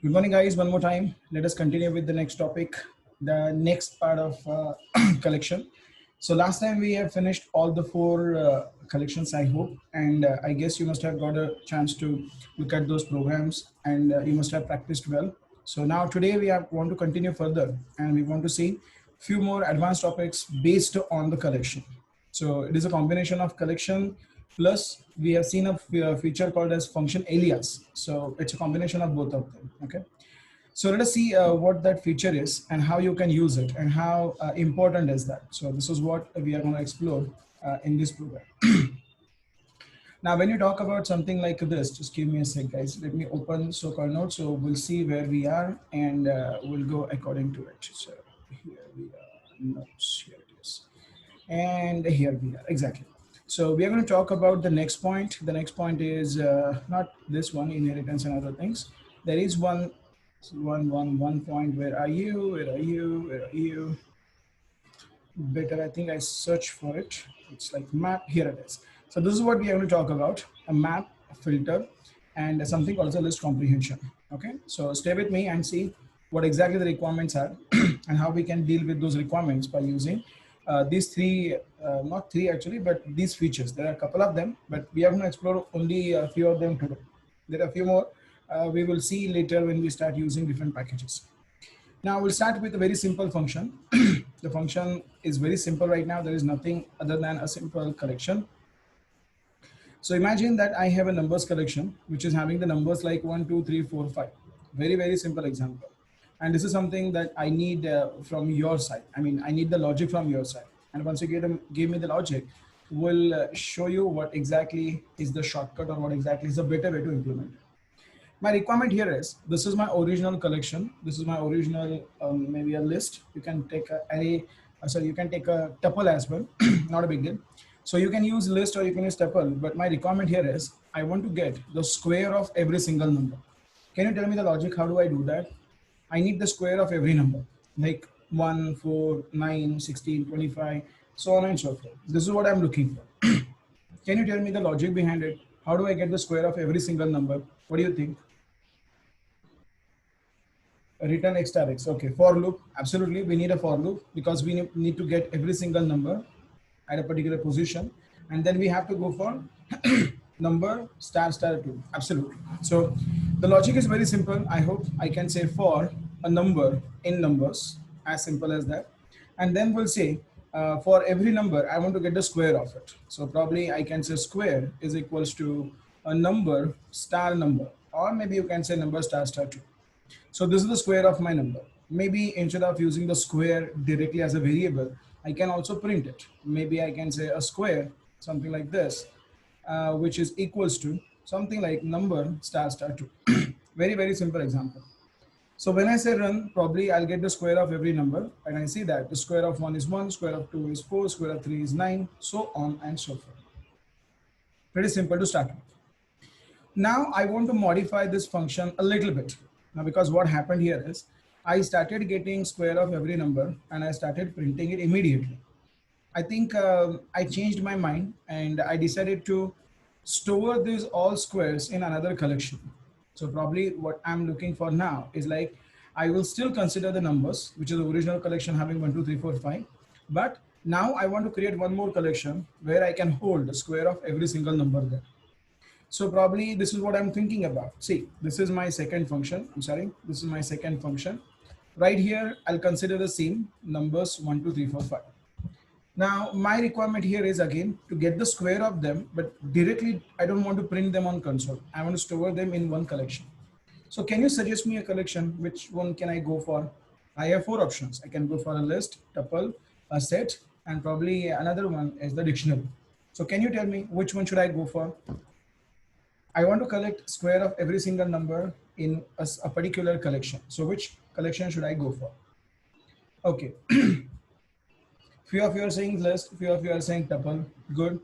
Good morning, guys. One more time. Let us continue with the next topic, the next part of collection. So last time we have finished all the four collections, I hope, and I guess you must have got a chance to look at those programs, and you must have practiced well. So now today want to continue further, and we want to see few more advanced topics based on the collection. So it is a combination of collection plus we have seen a feature called as function alias. So it's a combination of both of them. Okay. So let us see what that feature is and how you can use it and how important is that. So this is what we are going to explore in this program. Now, when you talk about something like this, just give me a sec, guys. Let me open so-called notes. So we'll see where we are and we'll go according to it. So here we are, notes, here it is. And here we are, exactly. So we are going to talk about the next point. The next point is not this one, inheritance and other things. There is one point. Where are you? Where are you? Where are you? Better, I think I search for it. It's like map. Here it is. So this is what we are going to talk about: a map, a filter, and something called a list comprehension. Okay. So stay with me and see what exactly the requirements are and how we can deal with those requirements by using these three, not three actually, but these features. There are a couple of them, but we are going to explore only a few of them today. There are a few more we will see later when we start using different packages. Now we'll start with a very simple function. The function is very simple right now. There is nothing other than a simple collection. So imagine that I have a numbers collection, which is having the numbers like 1, 2, 3, 4, 5. Very, very simple example. And this is something that I need from your side. I mean, I need the logic from your side. And once you give me the logic, we'll show you what exactly is the shortcut or what exactly is the better way to implement it. My requirement here is, this is my original collection. This is my original, maybe a list. You can take a array, sorry, you can take a tuple as well, not a big deal. So you can use list or you can use tuple, but my requirement here is, I want to get the square of every single number. Can you tell me the logic? How do I do that? I need the square of every number, like 1, 4, 9, 16, 25, so on and so forth. This is what I'm looking for. Can you tell me the logic behind it? How do I get the square of every single number? What do you think? Return x star x. Okay, for loop. Absolutely, we need a for loop because we need to get every single number at a particular position, and then we have to go for number star star 2. Absolutely. So the logic is very simple. I hope I can say for a number in numbers, as simple as that, and then we'll say for every number I want to get the square of it. So probably I can say square is equals to a number star number, or maybe you can say number star star 2. So this is the square of my number. Maybe instead of using the square directly as a variable, I can also print it. Maybe I can say a square, something like this, which is equals to something like number star star 2. Very, very simple example. So when I say run, probably I'll get the square of every number. And I see that the square of 1 is 1, square of 2 is 4, square of 3 is 9, so on and so forth. Pretty simple to start with. Now I want to modify this function a little bit. Now, because what happened here is I started getting square of every number and I started printing it immediately. I think I changed my mind and I decided to store these all squares in another collection. So probably what I'm looking for now is like, I will still consider the numbers, which is the original collection having 1, 2, 3, 4, 5. But now I want to create one more collection where I can hold the square of every single number there. So probably this is what I'm thinking about. See, this is my second function. I'm sorry, this is my second function. Right here, I'll consider the same numbers 1, 2, 3, 4, 5. Now, my requirement here is again to get the square of them, but directly, I don't want to print them on console. I want to store them in one collection. So can you suggest me a collection? Which one can I go for? I have 4 options. I can go for a list, tuple, a set, and probably another one is the dictionary. So can you tell me which one should I go for? I want to collect square of every single number in a particular collection. So which collection should I go for? Okay. Few of you are saying list, few of you are saying tuple. Good.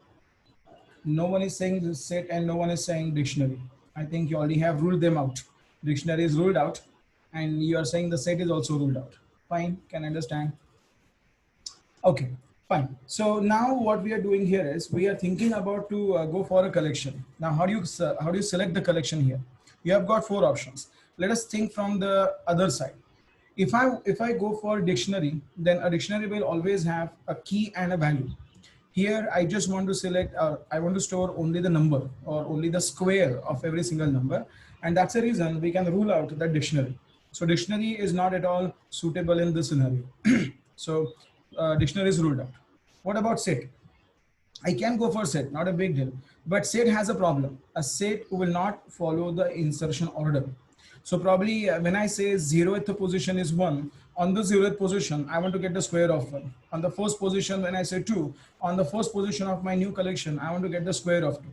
No one is saying set and no one is saying dictionary. I think you already have ruled them out. Dictionary is ruled out and you are saying the set is also ruled out. Fine, can understand. Okay, fine. So now what we are doing here is we are thinking about to go for a collection. Now, how do you select the collection here? You have got 4 options. let us think from the other side. If I go for dictionary, then a dictionary will always have a key and a value. Here I just want to select, I want to store only the number or only the square of every single number, and that's the reason we can rule out the dictionary. So dictionary is not at all suitable in this scenario. So dictionary is ruled out. What about set? I can go for set, not a big deal. But set has a problem. A set will not follow the insertion order. So probably when I say 0th position is 1, on the 0th position, I want to get the square of 1. On the first position, when I say 2, on the first position of my new collection, I want to get the square of 2.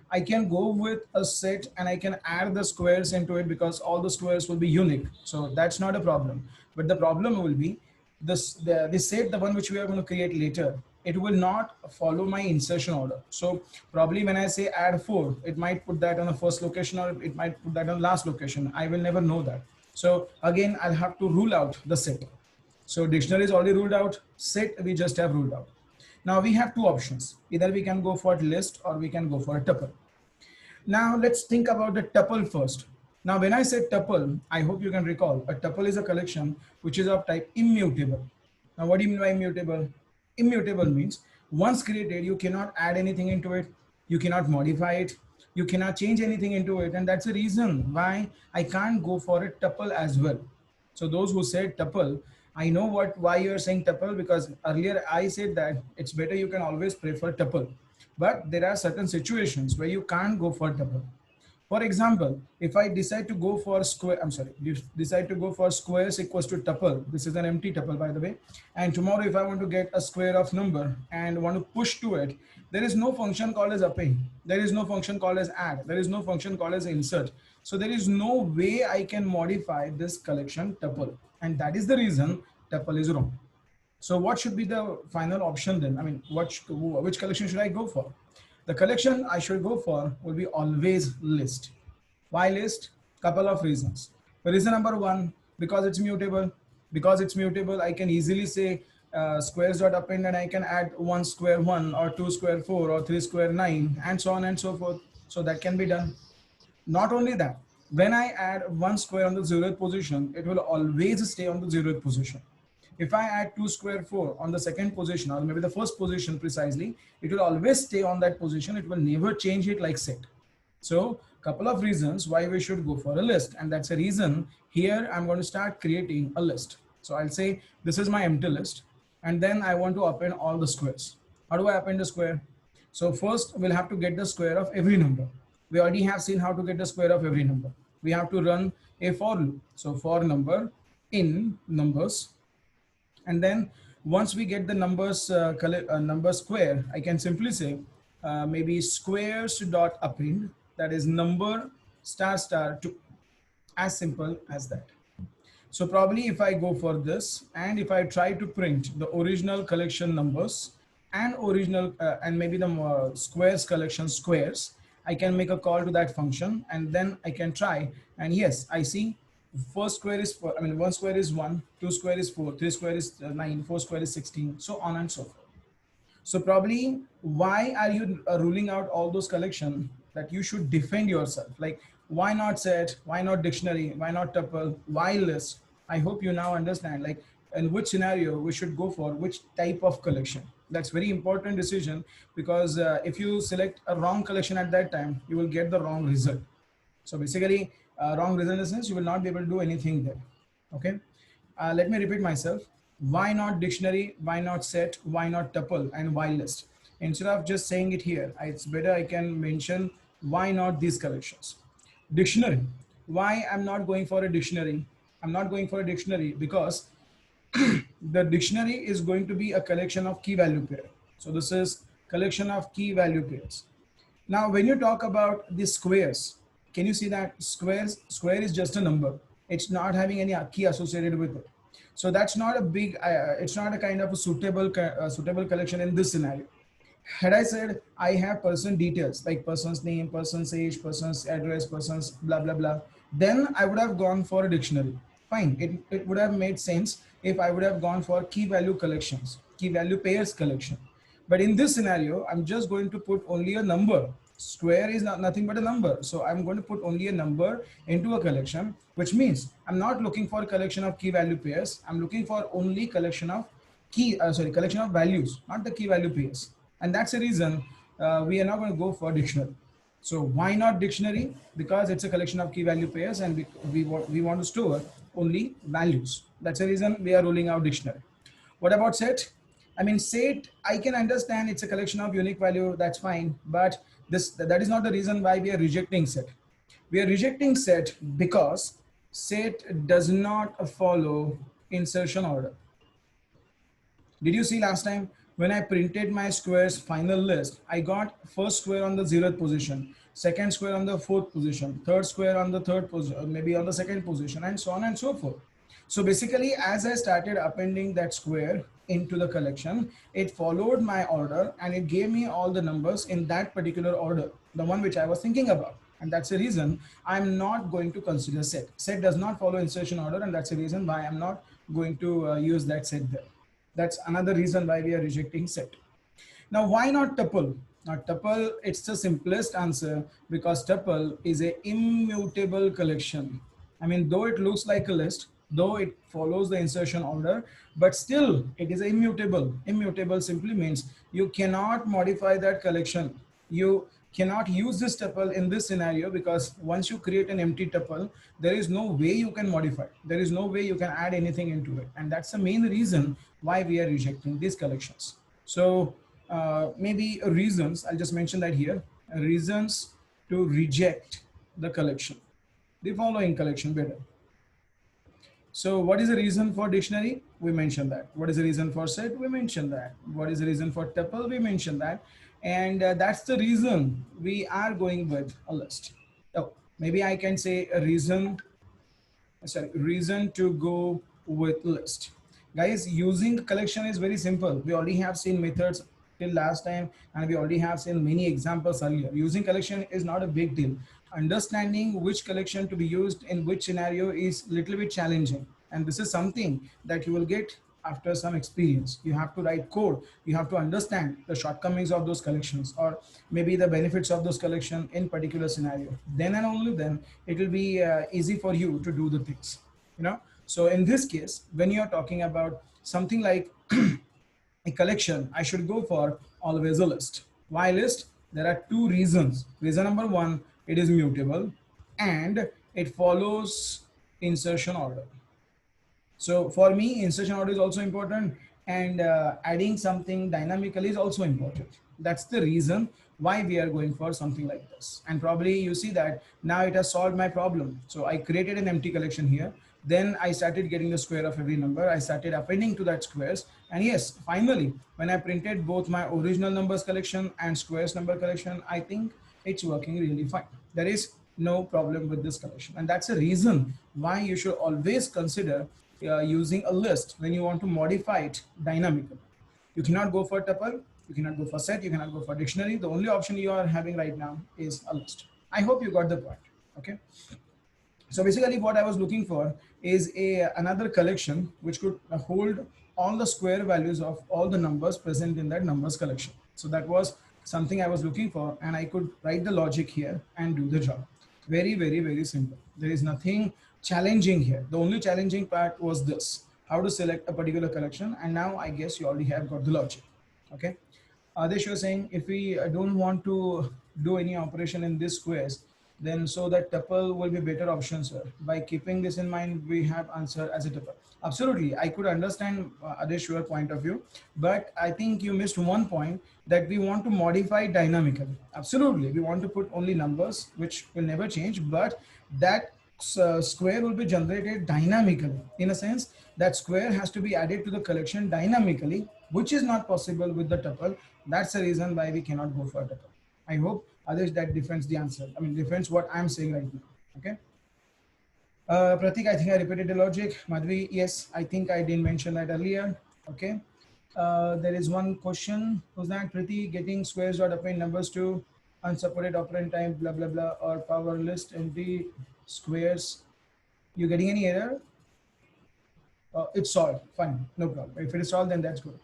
I can go with a set and I can add the squares into it because all the squares will be unique. So that's not a problem. But the problem will be the set, the one which we are going to create later, it will not follow my insertion order. So probably when I say add 4, it might put that on the first location or it might put that on last location. I will never know that. So again, I'll have to rule out the set. So dictionary is already ruled out. Set we just have ruled out. Now we have two options. Either we can go for list or we can go for a tuple. Now let's think about the tuple first. Now when I say tuple, I hope you can recall, a tuple is a collection which is of type immutable. Now what do you mean by immutable? Immutable means once created, you cannot add anything into it, you cannot modify it, you cannot change anything into it, and that's the reason why I can't go for a tuple as well. So those who said tuple, I know why you're saying tuple, because earlier I said that it's better, you can always prefer tuple. But there are certain situations where you can't go for tuple. For example, if I decide to go for square, I'm sorry, you decide to go for squares equals to tuple. This is an empty tuple, by the way. And tomorrow, if I want to get a square of number and want to push to it, there is no function called as append. There is no function called as add. There is no function called as insert. So there is no way I can modify this collection tuple. And that is the reason tuple is wrong. So what should be the final option then? I mean, which collection should I go for? The collection I should go for will be always list. Why list? Couple of reasons. The reason number one, because it's mutable. Because it's mutable, I can easily say squares dot append and I can add 1 square 1 or 2 square 4 or 3 square 9 and so on and so forth. So that can be done. Not only that, when I add 1 square on the 0th position, it will always stay on the 0th position. If I add 2 square 4 on the second position, or maybe the first position precisely, it will always stay on that position. It will never change it like set. So couple of reasons why we should go for a list. And that's a reason here I'm going to start creating a list. So I'll say this is my empty list. And then I want to append all the squares. How do I append the square? So first we'll have to get the square of every number. We already have seen how to get the square of every number. We have to run a for loop. So for number in numbers. And then once we get the numbers number square, I can simply say maybe squares dot append, that is number star star 2, as simple as that. So probably if I go for this and if I try to print the original collection numbers and original and maybe the squares collection squares, I can make a call to that function and then I can try, and yes, I see first square is 4, I mean 1 square is 1, 2 square is 4, 3 square is 9, 4 square is 16, so on and so forth. So probably why are you ruling out all those collection that you should defend yourself? Like why not set, why not dictionary, why not tuple, why list? I hope you now understand like in which scenario we should go for which type of collection. That's very important decision, because if you select a wrong collection at that time, you will get the wrong result. So basically wrong result in the sense you will not be able to do anything there. Okay, let me repeat myself. Why not dictionary, why not set, why not tuple, and why list? Instead of just saying it here, it's better I can mention why not these collections. Dictionary, why I'm not going for a dictionary? I'm not going for a dictionary because the dictionary is going to be a collection of key value pair. So this is collection of key value pairs. Now, when you talk about the squares, can you see that square is just a number. It's not having any key associated with it. So that's not a big, it's not a kind of a suitable collection in this scenario. Had I said I have person details like person's name, person's age, person's address, person's blah, blah, blah, then I would have gone for a dictionary. Fine, it would have made sense if I would have gone for key value collections, key value pairs collection. But in this scenario, I'm just going to put only a number. Square is nothing but a number. So I'm going to put only a number into a collection, which means I'm not looking for a collection of key value pairs. I'm looking for only collection of collection of values, not the key value pairs. And that's the reason we are not going to go for dictionary. So why not dictionary? Because it's a collection of key value pairs, and we want to store only values. That's the reason we are ruling out dictionary. What about set? I mean, set, I can understand it's a collection of unique value, that's fine, but that is not the reason why we are rejecting set. We are rejecting set because set does not follow insertion order. Did you see last time when I printed my squares final list, I got first square on the 0th position, second square on the 4th position, third square on the 3rd position, maybe on the 2nd position, and so on and so forth. So basically, as I started appending that square into the collection, it followed my order and it gave me all the numbers in that particular order, the one which I was thinking about. And that's the reason I'm not going to consider set. Set does not follow insertion order, and that's the reason why I'm not going to use that set there. That's another reason why we are rejecting set. Now, why not tuple? Now, tuple, it's the simplest answer because tuple is a immutable collection. I mean, though it looks like a list, though it follows the insertion order, but still it is immutable. Immutable simply means you cannot modify that collection. You cannot use this tuple in this scenario because once you create an empty tuple, there is no way you can modify. There is no way you can add anything into it. And that's the main reason why we are rejecting these collections. So maybe reasons, I'll just mention that here, reasons to reject the collection, the following collection better. So what is the reason for dictionary? We mentioned that. What is the reason for set? We mentioned that. What is the reason for tuple? We mentioned that. And that's the reason we are going with a list. Oh, maybe I can say a reason to go with list. Guys, using collection is very simple. We already have seen methods till last time, and we already have seen many examples earlier. Using collection is not a big deal. Understanding which collection to be used in which scenario is little bit challenging, and this is something that you will get after some experience. You have to write code, you have to understand the shortcomings of those collections, or maybe the benefits of those collection in particular scenario. Then and only then it will be easy for you to do the things, you know. So in this case, when you're talking about something like a collection, I should go for always a list. Why list? There are two reasons. Reason number one, it is mutable and it follows insertion order. So for me, insertion order is also important, and adding something dynamically is also important. That's the reason why we are going for something like this. And probably you see that now it has solved my problem. So I created an empty collection here. Then I started getting the square of every number. I started appending to that squares. And yes, finally, when I printed both my original numbers collection and squares number collection, I think it's working really fine. There is no problem with this collection. And that's the reason why you should always consider using a list when you want to modify it dynamically. You cannot go for tuple, you cannot go for set, you cannot go for dictionary. The only option you are having right now is a list. I hope you got the point. Okay. So basically what I was looking for is another collection which could hold all the square values of all the numbers present in that numbers collection. So that was something I was looking for, and I could write the logic here and do the job. Very, very, very simple. There is nothing challenging here. The only challenging part was this, how to select a particular collection. And now I guess you already have got the logic. Okay. Adesh was saying if we don't want to do any operation in these squares, then so that tuple will be better option, sir. By keeping this in mind, we have answer as a tuple. Absolutely, I could understand Adesh your point of view, but I think you missed one point, that we want to modify dynamically. Absolutely, we want to put only numbers which will never change, but that square will be generated dynamically. In a sense, that square has to be added to the collection dynamically, which is not possible with the tuple. That's the reason why we cannot go for tuple. I hope others that defends the answer. I mean, defends what I'm saying right now. Okay. Pratik, I think I repeated the logic. Madhvi, yes, I think I didn't mention that earlier. Okay. There is one question. Was that Priti getting squares dot append numbers to unsupported operand time, blah, blah, blah, or power list empty squares? You getting any error? It's solved. Fine. No problem. If it is solved, then that's good.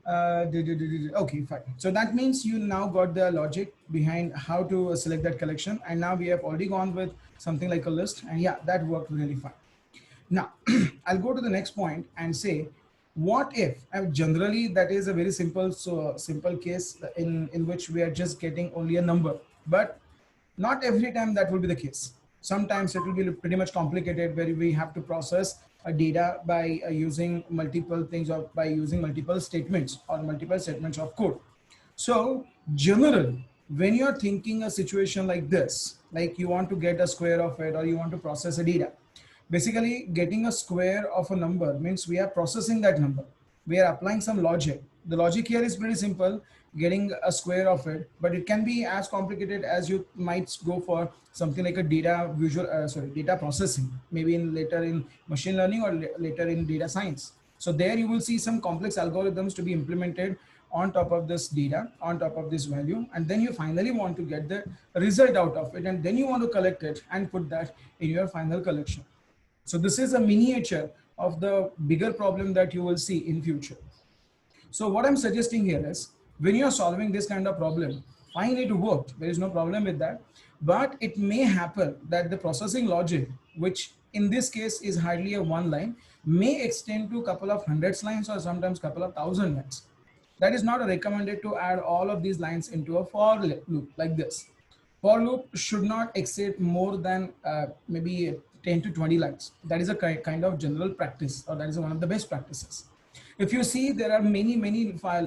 Okay, fine. So that means you now got the logic behind how to select that collection. And now we have already gone with something like a list. And yeah, that worked really fine. Now, I'll go to the next point and say, what if, and generally that is a very simple, so simple case in which we are just getting only a number, but not every time that will be the case. Sometimes it will be pretty much complicated where we have to process a data by using multiple things or by using multiple statements or multiple statements of code. So generally, when you're thinking a situation like this, like you want to get a square of it or you want to process a data, basically getting a square of a number means we are processing that number. We are applying some logic. The logic here is pretty simple, getting a square of it, but it can be as complicated as you might go for something like a data processing, maybe in later in machine learning or later in data science. So there you will see some complex algorithms to be implemented on top of this data, on top of this value, and then you finally want to get the result out of it, and then you want to collect it and put that in your final collection. So this is a miniature of the bigger problem that you will see in future. So what I'm suggesting here is when you're solving this kind of problem, fine, it worked. There is no problem with that. But it may happen that the processing logic, which in this case is hardly a one line, may extend to a couple of hundreds lines or sometimes couple of thousand lines. That is not recommended to add all of these lines into a for loop like this. For loop should not exceed more than maybe 10 to 20 lines. That is a kind of general practice, or that is one of the best practices. If you see there are many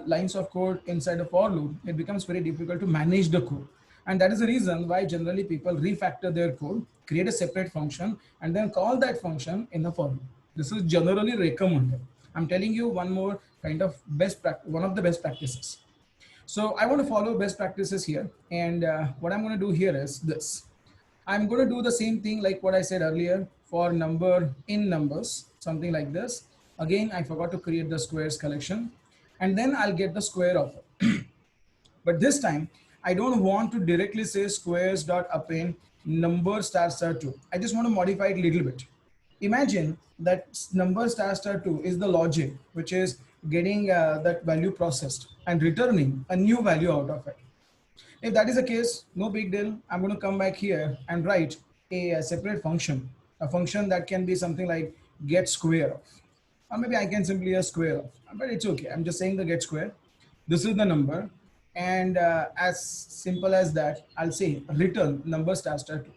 lines of code inside a for loop, it becomes very difficult to manage the code. And that is the reason why generally people refactor their code, create a separate function, and then call that function in the for loop. This is generally recommended. I'm telling you one more kind of one of the best practices. So I want to follow best practices here. And what I'm going to do here is this. I'm going to do the same thing like what I said earlier for number in numbers, something like this. Again, I forgot to create the squares collection, and then I'll get the square of it. But this time, I don't want to directly say squares dot append number star star 2. I just want to modify it a little bit. Imagine that number star star 2 is the logic, which is getting that value processed and returning a new value out of it. If that is the case, no big deal. I'm going to come back here and write a separate function, a function that can be something like get square of, or maybe I can simply a square of, but it's okay. I'm just saying the get square. This is the number, and as simple as that, I'll say return number star star 2.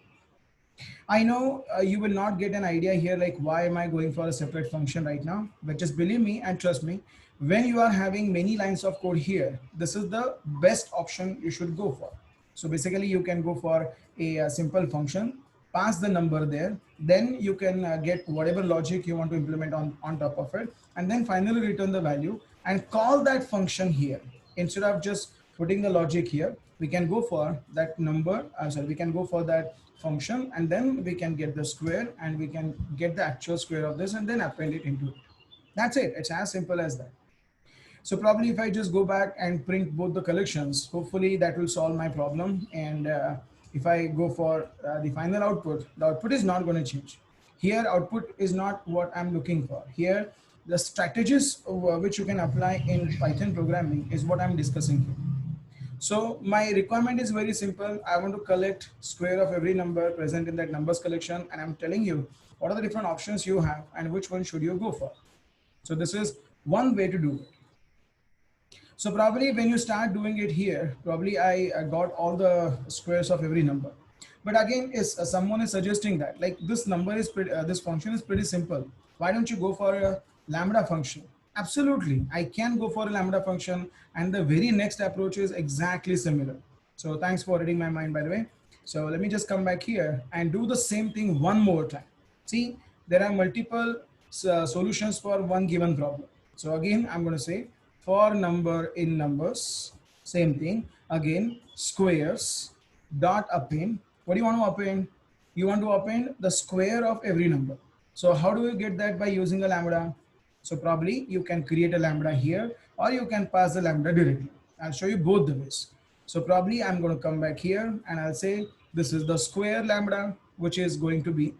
I know you will not get an idea here like why am I going for a separate function right now, but just believe me and trust me, when you are having many lines of code here, this is the best option you should go for. So basically you can go for a simple function, pass the number there, then you can get whatever logic you want to implement on top of it, and then finally return the value and call that function here. Instead of just putting the logic here, we can go for that number, we can go for that function, and then we can get the square and we can get the actual square of this and then append it into it. That's it. It's as simple as that. So probably if I just go back and print both the collections, hopefully that will solve my problem. And if I go for the final output, the output is not going to change. Here output is not what I'm looking for. Here the strategies which you can apply in Python programming is what I'm discussing here. So my requirement is very simple. I want to collect square of every number present in that numbers collection, and I'm telling you what are the different options you have and which one should you go for. So this is one way to do it. So probably when you start doing it here, probably I got all the squares of every number. But again, is someone is suggesting that like this number is pretty, this function is pretty simple. Why don't you go for a lambda function? Absolutely, I can go for a lambda function, and the very next approach is exactly similar. So thanks for reading my mind, by the way. So let me just come back here and do the same thing one more time. See, there are multiple solutions for one given problem. So again, I'm going to say for number in numbers, same thing. Again, squares dot append. What do you want to append? You want to append the square of every number. So how do you get that? By using a lambda. So probably you can create a lambda here, or you can pass the lambda directly. I'll show you both the ways. So probably I'm going to come back here and I'll say this is the square lambda, which is going to be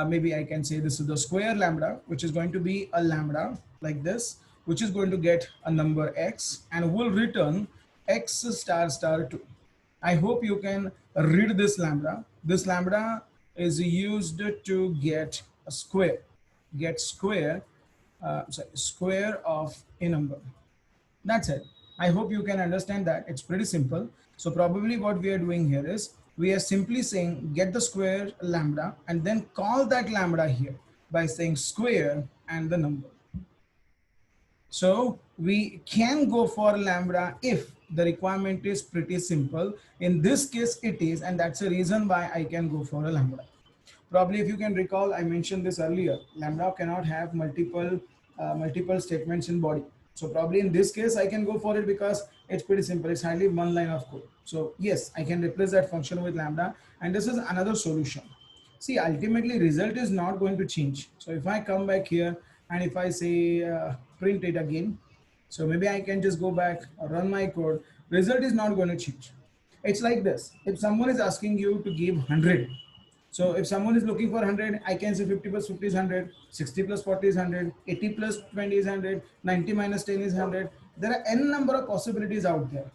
maybe I can say this is the square lambda, which is going to be a lambda like this. which is going to get a number x and will return x star star 2. I hope you can read this lambda. This lambda is used to get a square, get square, square of a number. That's it. I hope you can understand that. It's pretty simple. So probably what we are doing here is we are simply saying get the square lambda and then call that lambda here by saying square and the number. So we can go for lambda if the requirement is pretty simple. In this case it is, and that's the reason why I can go for a lambda. Probably if you can recall, I mentioned this earlier, lambda cannot have multiple statements in body. So probably in this case, I can go for it because it's pretty simple. It's hardly one line of code. So yes, I can replace that function with lambda, and this is another solution. See, ultimately result is not going to change. So if I come back here and if I say print it again, so maybe I can just go back, run my code, result is not going to change. It's like this. If someone is asking you to give 100, so if someone is looking for 100, I can say 50 plus 50 is 100, 60 plus 40 is 100, 80 plus 20 is 100, 90 minus 10 is 100. There are n number of possibilities out there.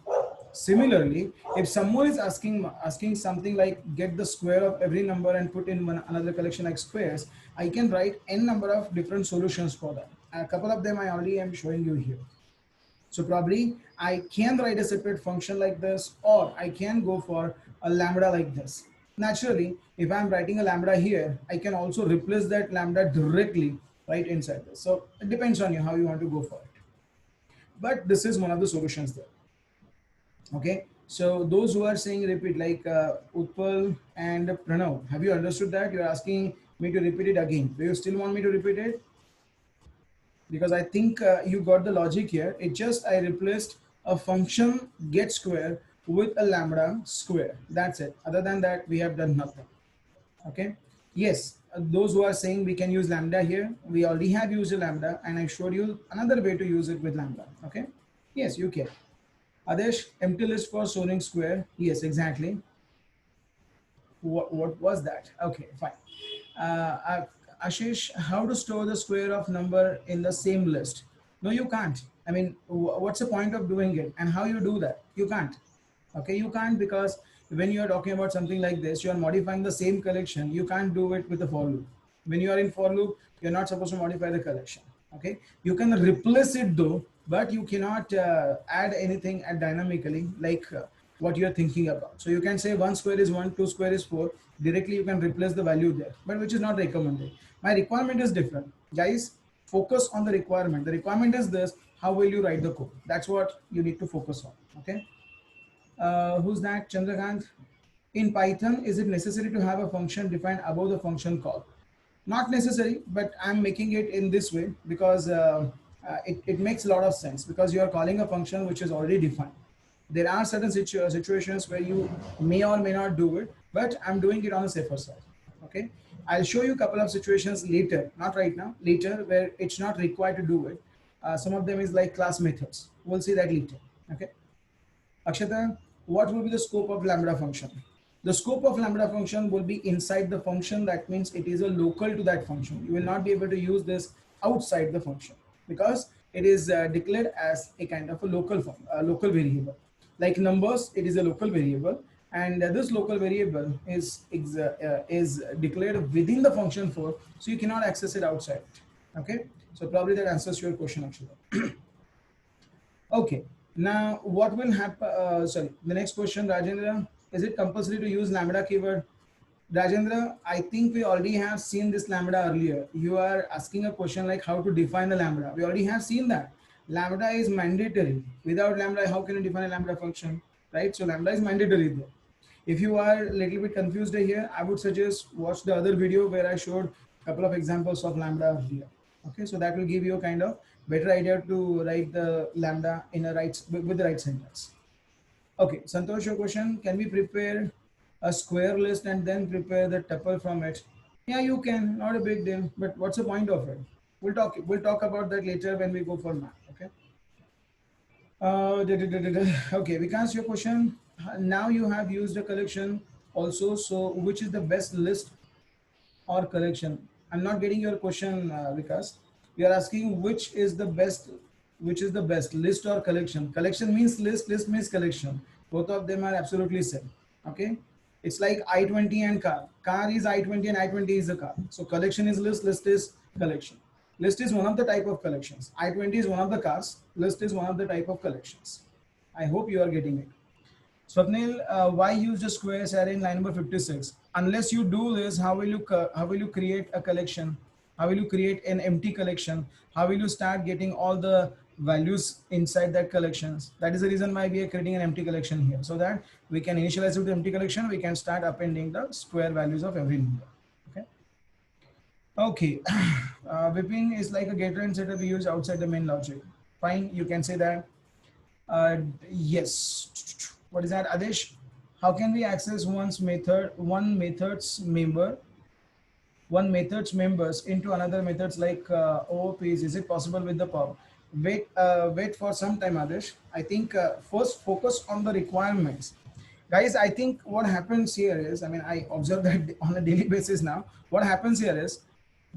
Similarly, if someone is asking something like get the square of every number and put in another collection like squares, I can write n number of different solutions for that. A couple of them I already am showing you here. So probably I can write a separate function like this, or I can go for a lambda like this. Naturally, if I'm writing a lambda here, I can also replace that lambda directly right inside this. So it depends on you how you want to go for it. But this is one of the solutions there. Okay. So those who are saying repeat, like Utpal and Pranav, have you understood that? You're asking me to repeat it again. Do you still want me to repeat it? Because I think you got the logic here. It just I replaced a function get square with a lambda square. That's it. Other than that, we have done nothing. Okay. Yes, those who are saying we can use lambda here, we already have used a lambda, and I showed you another way to use it with lambda. Okay. Yes, you can. Adesh, empty list for storing square. Yes, exactly. What was that? Okay, fine. Ashish, how to store the square of number in the same list? No, you can't. I mean, what's the point of doing it? And how you do that? You can't. Okay, you can't, because when you are talking about something like this, you are modifying the same collection. You can't do it with a for loop. When you are in for loop, you're not supposed to modify the collection. Okay, you can replace it though, but you cannot add anything dynamically like what you're thinking about. So you can say 1 square is 1, 2 square is 4. Directly you can replace the value there, but which is not recommended. My requirement is different. Guys, focus on the requirement. The requirement is this: how will you write the code? That's what you need to focus on. Okay. Who's that? Chandrakant. In Python, is it necessary to have a function defined above the function call? Not necessary, but I'm making it in this way because it makes a lot of sense, because you are calling a function which is already defined. There are certain situations where you may or may not do it, but I'm doing it on a safer side. Okay. I'll show you a couple of situations later, not right now, later, where it's not required to do it. Some of them is like class methods. We'll see that later. Okay. Akshata, what will be the scope of lambda function? The scope of lambda function will be inside the function. That means it is a local to that function. You will not be able to use this outside the function because it is declared as a kind of a local variable. Like numbers, it is a local variable, and this local variable is declared within the function for, so you cannot access it outside. Okay, so probably that answers your question, actually. Okay, now what will happen? Sorry, the next question, Rajendra, is it compulsory to use lambda keyword? Rajendra, I think we already have seen this lambda earlier. You are asking a question like how to define the lambda. We already have seen that. Lambda is mandatory. Without lambda, how can you define a lambda function? Right? So lambda is mandatory there. If you are a little bit confused here, I would suggest watch the other video where I showed a couple of examples of lambda here. Okay, so that will give you a kind of better idea to write the lambda in a with the right syntax. Okay, Santosh, your question, can we prepare a square list and then prepare the tuple from it? Yeah, you can, not a big deal, but what's the point of it? We'll talk about that later when we go for math. Okay. Okay, Vikas, your question. Now you have used a collection also, so which is the best list or collection? I'm not getting your question, Vikas. You are asking which is the best. which is the best, list or collection? Collection means list, list means collection. Both of them are absolutely same. Okay, it's like I-20 and car. Car is I-20 and I-20 is a car. So collection is list, list is collection. List is one of the type of collections. I-20 is one of the cars. List is one of the type of collections. I hope you are getting it. Swapnil, why use the squares array in line number 56? Unless you do this, how will you create a collection? How will you create an empty collection? How will you start getting all the values inside that collections? That is the reason why we are creating an empty collection here, so that we can initialize with the empty collection. We can start appending the square values of every number. Okay. Okay. Whipping is like a getter and setter we use outside the main logic. Fine. You can say that. Yes. What is that, Adesh? How can we access one method's members into another methods like OOPs? Is it possible with the pub? Wait for some time, Adesh. I think first focus on the requirements. Guys, I think what happens here is, I mean, I observe that on a daily basis now. What happens here is,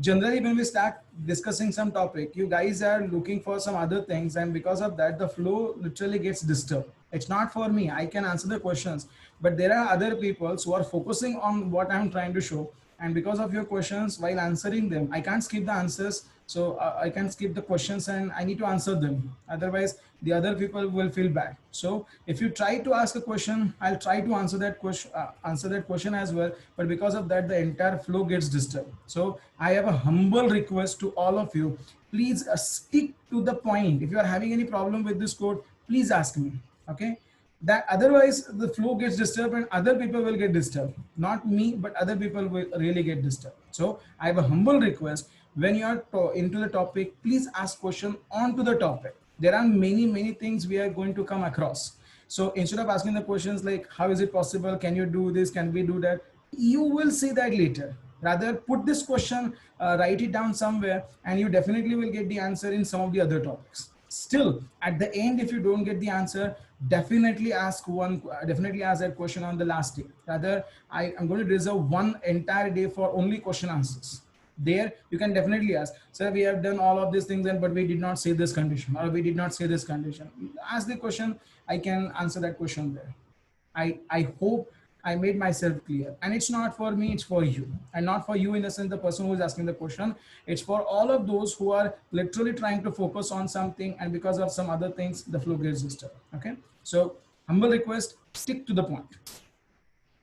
generally when we start discussing some topic, you guys are looking for some other things, and because of that the flow literally gets disturbed. It's not for me, I can answer the questions, but there are other people who are focusing on what I'm trying to show, and because of your questions, while answering them, I can't skip the answers. So I can skip the questions and I need to answer them, otherwise the other people will feel bad. So if you try to ask a question, I'll try to answer that question as well, but because of that the entire flow gets disturbed. So I have a humble request to all of you, please stick to the point. If you are having any problem with this code, please ask me. Okay, that otherwise the flow gets disturbed and other people will get disturbed, not me, but other people will really get disturbed. So I have a humble request, when you are into the topic, please ask question onto the topic. There are many things we are going to come across. So instead of asking the questions like how is it possible, can you do this, can we do that, you will see that later. Rather put this question, write it down somewhere, and you definitely will get the answer in some of the other topics. Still at the end, if you don't get the answer, definitely ask that question on the last day. Rather, I am going to reserve one entire day for only question answers. There you can definitely ask, sir, we have done all of these things, and but we did not say this condition, or we did not say this condition. Ask the question, I can answer that question there. I hope I made myself clear. And it's not for me, it's for you. And not for you in the sense the person who is asking the question. It's for all of those who are literally trying to focus on something, and because of some other things, the flow gets disturbed. Okay. So humble request, stick to the point.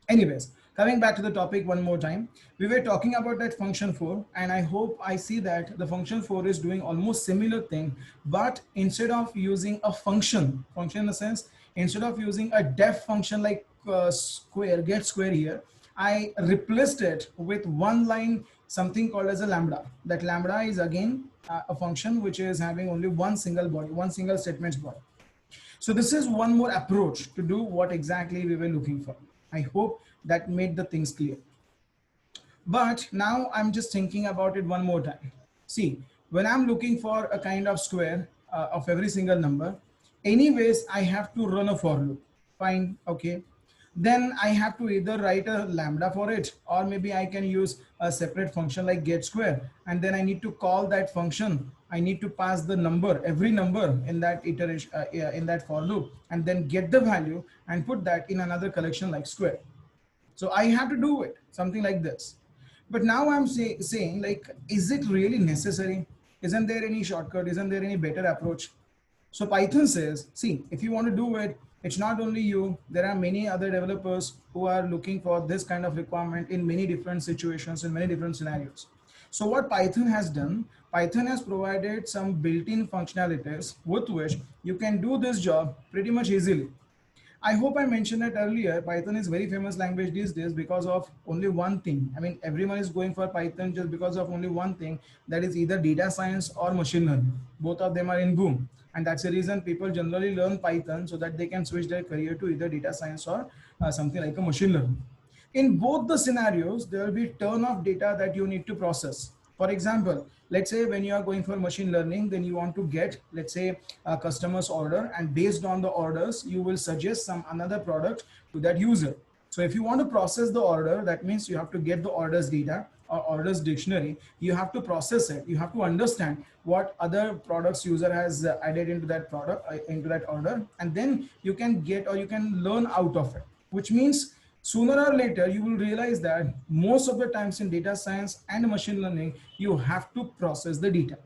Anyways, coming back to the topic one more time, we were talking about that function 4, and I hope I see that the function 4 is doing almost similar thing, but instead of using a function in the sense, instead of using a def function like get square here, I replaced it with one line, something called as a lambda. That lambda is again a function which is having only one single body, one single statement's body. So this is one more approach to do what exactly we were looking for. I hope that made the things clear. But now I'm just thinking about it one more time. See, when I'm looking for a kind of square of every single number, anyways, I have to run a for loop. Fine, okay. Then I have to either write a lambda for it, or maybe I can use a separate function like get square, and then I need to call that function. I need to pass the number, every number in that iteration, in that for loop, and then get the value and put that in another collection like square. So I have to do it, something like this. But now I'm saying like, is it really necessary? Isn't there any shortcut? Isn't there any better approach? So Python says, see, if you want to do it, it's not only you, there are many other developers who are looking for this kind of requirement in many different situations, in many different scenarios. So what Python has done, Python has provided some built-in functionalities with which you can do this job pretty much easily. I hope I mentioned that earlier, Python is very famous language these days because of only one thing. I mean, everyone is going for Python just because of only one thing, that is either data science or machine learning. Both of them are in boom. And that's the reason people generally learn Python, so that they can switch their career to either data science or something like a machine learning. In both the scenarios, there will be a ton of data that you need to process. For example, let's say when you are going for machine learning, then you want to get, let's say, a customer's order, and based on the orders, you will suggest some another product to that user. So if you want to process the order, that means you have to get the orders data, or orders dictionary, you have to process it. You have to understand what other products user has added into that product, into that order, and then you can get or you can learn out of it, which means sooner or later you will realize that most of the times in data science and machine learning, you have to process the data.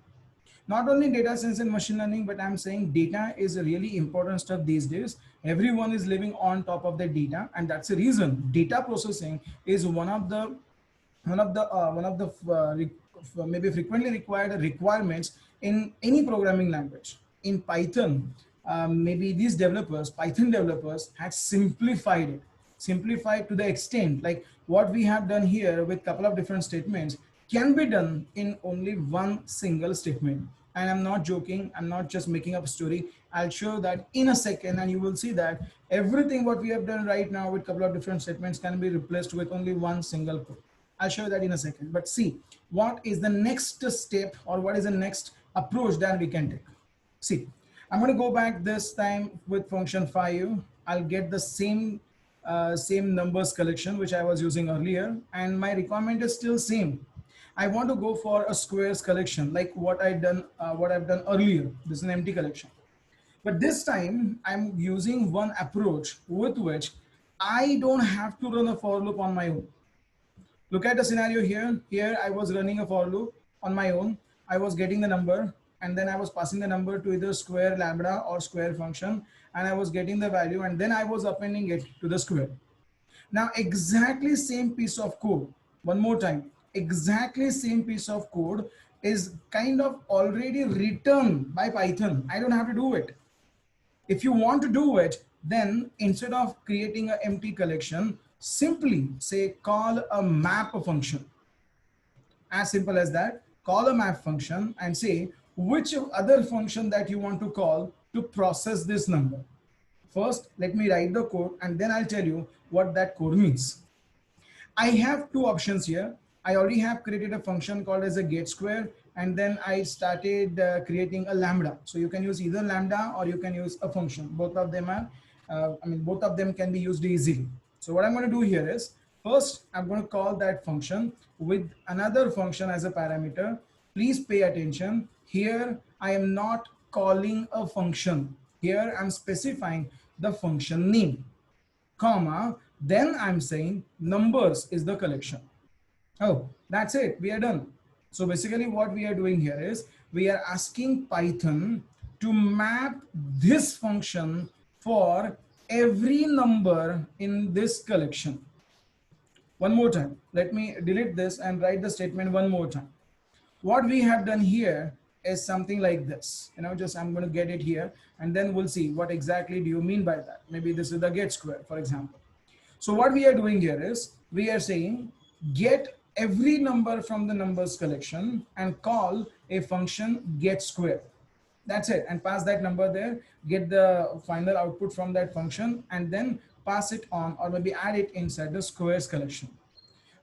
Not only data science and machine learning, but I'm saying data is a really important stuff these days. Everyone is living on top of the data, and that's the reason data processing is one of the maybe frequently required requirements in any programming language. In Python, maybe these developers, Python developers, had simplified to the extent like what we have done here with couple of different statements can be done in only one single statement. And I'm not joking, I'm not just making up a story. I'll show that in a second, and you will see that everything what we have done right now with couple of different statements can be replaced with only one single code. I'll show you that in a second. But see, what is the next step or what is the next approach that we can take? See, I'm going to go back this time with function 5. I'll get the same numbers collection which I was using earlier, and my requirement is still same. I want to go for a squares collection like what I've done earlier. This is an empty collection. But this time I'm using one approach with which I don't have to run a for loop on my own. Look at the scenario here. Here I was running a for loop on my own. I was getting the number, and then I was passing the number to either square lambda or square function, and I was getting the value, and then I was appending it to the square. Now exactly same piece of code, one more time, exactly same piece of code is kind of already written by Python. I don't have to do it. If you want to do it, then instead of creating an empty collection, simply say call a map function. As simple as that. Call a map function and say which other function that you want to call to process this number. First, let me write the code and then I'll tell you what that code means. I have two options here. I already have created a function called as a get square, and then I started creating a lambda. So you can use either lambda or you can use a function. Both of them are, both of them can be used easily. So what I'm going to do here is, first I'm going to call that function with another function as a parameter. Please pay attention. Here I am not calling a function. Here I'm specifying the function name, comma, then I'm saying numbers is the collection. Oh, that's it. We are done. So basically what we are doing here is we are asking Python to map this function for every number in this collection. One more time. Let me delete this and write the statement one more time. What we have done here is something like this. Just I'm going to get it here and then we'll see what exactly do you mean by that. Maybe this is the get square, for example. So what we are doing here is we are saying get every number from the numbers collection and call a function get square. That's it, and pass that number there, get the final output from that function, and then pass it on or maybe add it inside the squares collection.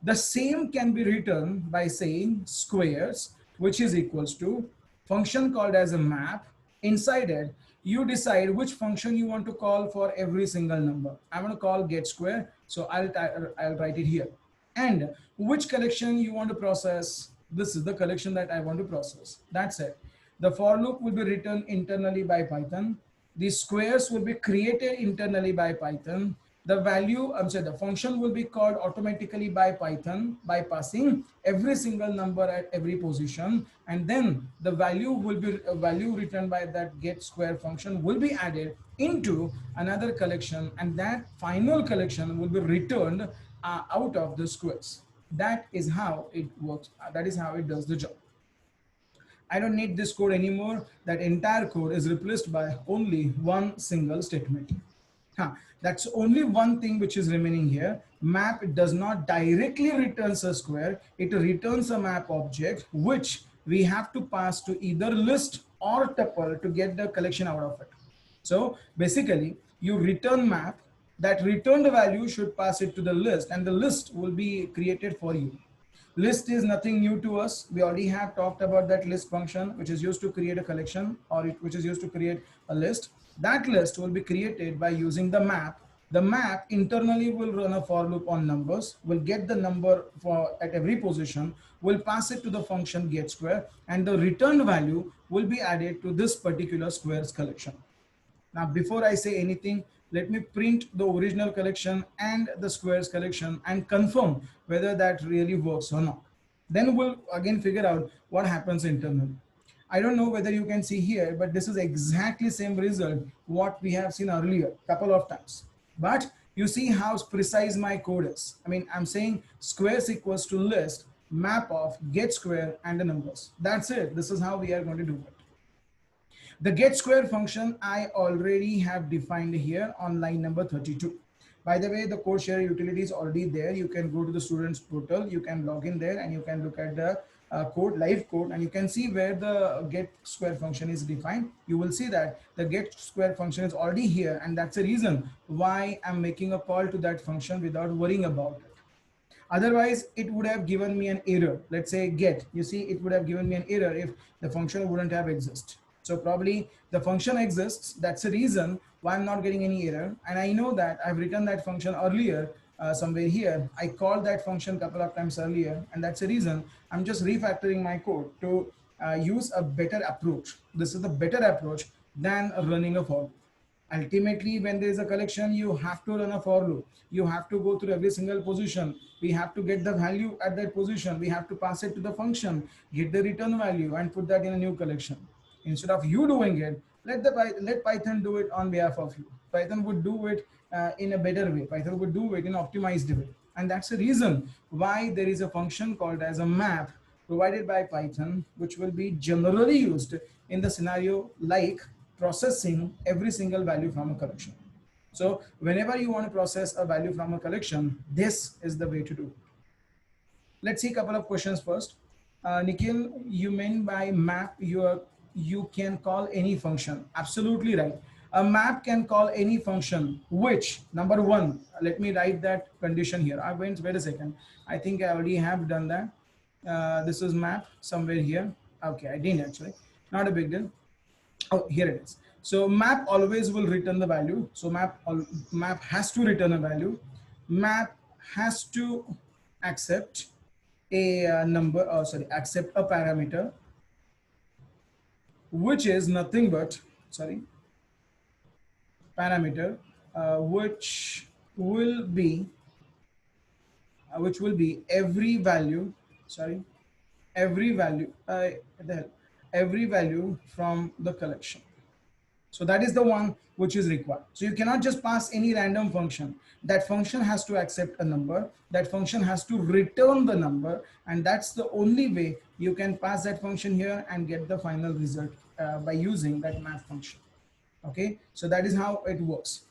The same can be written by saying squares, which is equals to function called as a map. Inside it, you decide which function you want to call for every single number. I'm going to call get square, so I'll write it here. And which collection you want to process? This is the collection that I want to process. That's it. The for loop will be written internally by Python. The squares will be created internally by Python. The value, the function will be called automatically by Python by passing every single number at every position, and then the value will be a value returned by that get square function will be added into another collection, and that final collection will be returned out of the squares. That is how it works. That is how it does the job. I don't need this code anymore. That entire code is replaced by only one single statement. That's only one thing which is remaining here. Map does not directly returns a square. It returns a map object which we have to pass to either list or tuple to get the collection out of it. So basically you return map, that returned value should pass it to the list, and the list will be created for you. List is nothing new to us. We already have talked about that list function, which is used to create a collection, or which is used to create a list. That list will be created by using the map The map internally will run a for loop on numbers, will get the number for at every position, will pass it to the function get square, and the return value will be added to this particular squares collection. Now, before I say anything, let me print the original collection and the squares collection and confirm whether that really works or not. Then we'll again figure out what happens internally. I don't know whether you can see here, but this is exactly same result what we have seen earlier couple of times. But you see how precise my code is. I mean, I'm saying squares equals to list map of get square and the numbers. That's it. This is how we are going to do it. The get square function I already have defined here on line number 32. By the way, the code share utility is already there. You can go to the students portal, you can log in there and you can look at the code, live code, and you can see where the get square function is defined. You will see that the get square function is already here, and that's the reason why I'm making a call to that function without worrying about it. Otherwise, it would have given me an error. Let's say get, you see, it would have given me an error if the function wouldn't have exist. So probably the function exists. That's the reason why I'm not getting any error. And I know that I've written that function earlier somewhere here. I called that function a couple of times earlier, and that's the reason I'm just refactoring my code to use a better approach. This is the better approach than running a for loop. Ultimately, when there is a collection, you have to run a for loop. You have to go through every single position. We have to get the value at that position. We have to pass it to the function, get the return value, and put that in a new collection. Instead of you doing it, let Python do it on behalf of you. Python would do it in a better way. Python would do it in an optimized way. And that's the reason why there is a function called as a map provided by Python, which will be generally used in the scenario like processing every single value from a collection. So whenever you want to process a value from a collection, this is the way to do it. Let's see a couple of questions first. Nikhil, you mean by map, you can call any function. Absolutely right. A map can call any function, which, number one, let me write that condition here. Wait a second. I think I already have done that. This is map somewhere here. Okay, I didn't actually. Not a big deal. Oh, here it is. So map always will return the value. So map has to return a value. Map has to accept a number, accept a parameter, which is nothing but, parameter, which will be every value, every value from the collection. So that is the one which is required. So you cannot just pass any random function. That function has to accept a number. That function has to return the number. And that's the only way you can pass that function here and get the final result by using that map function. Okay, so that is how it works.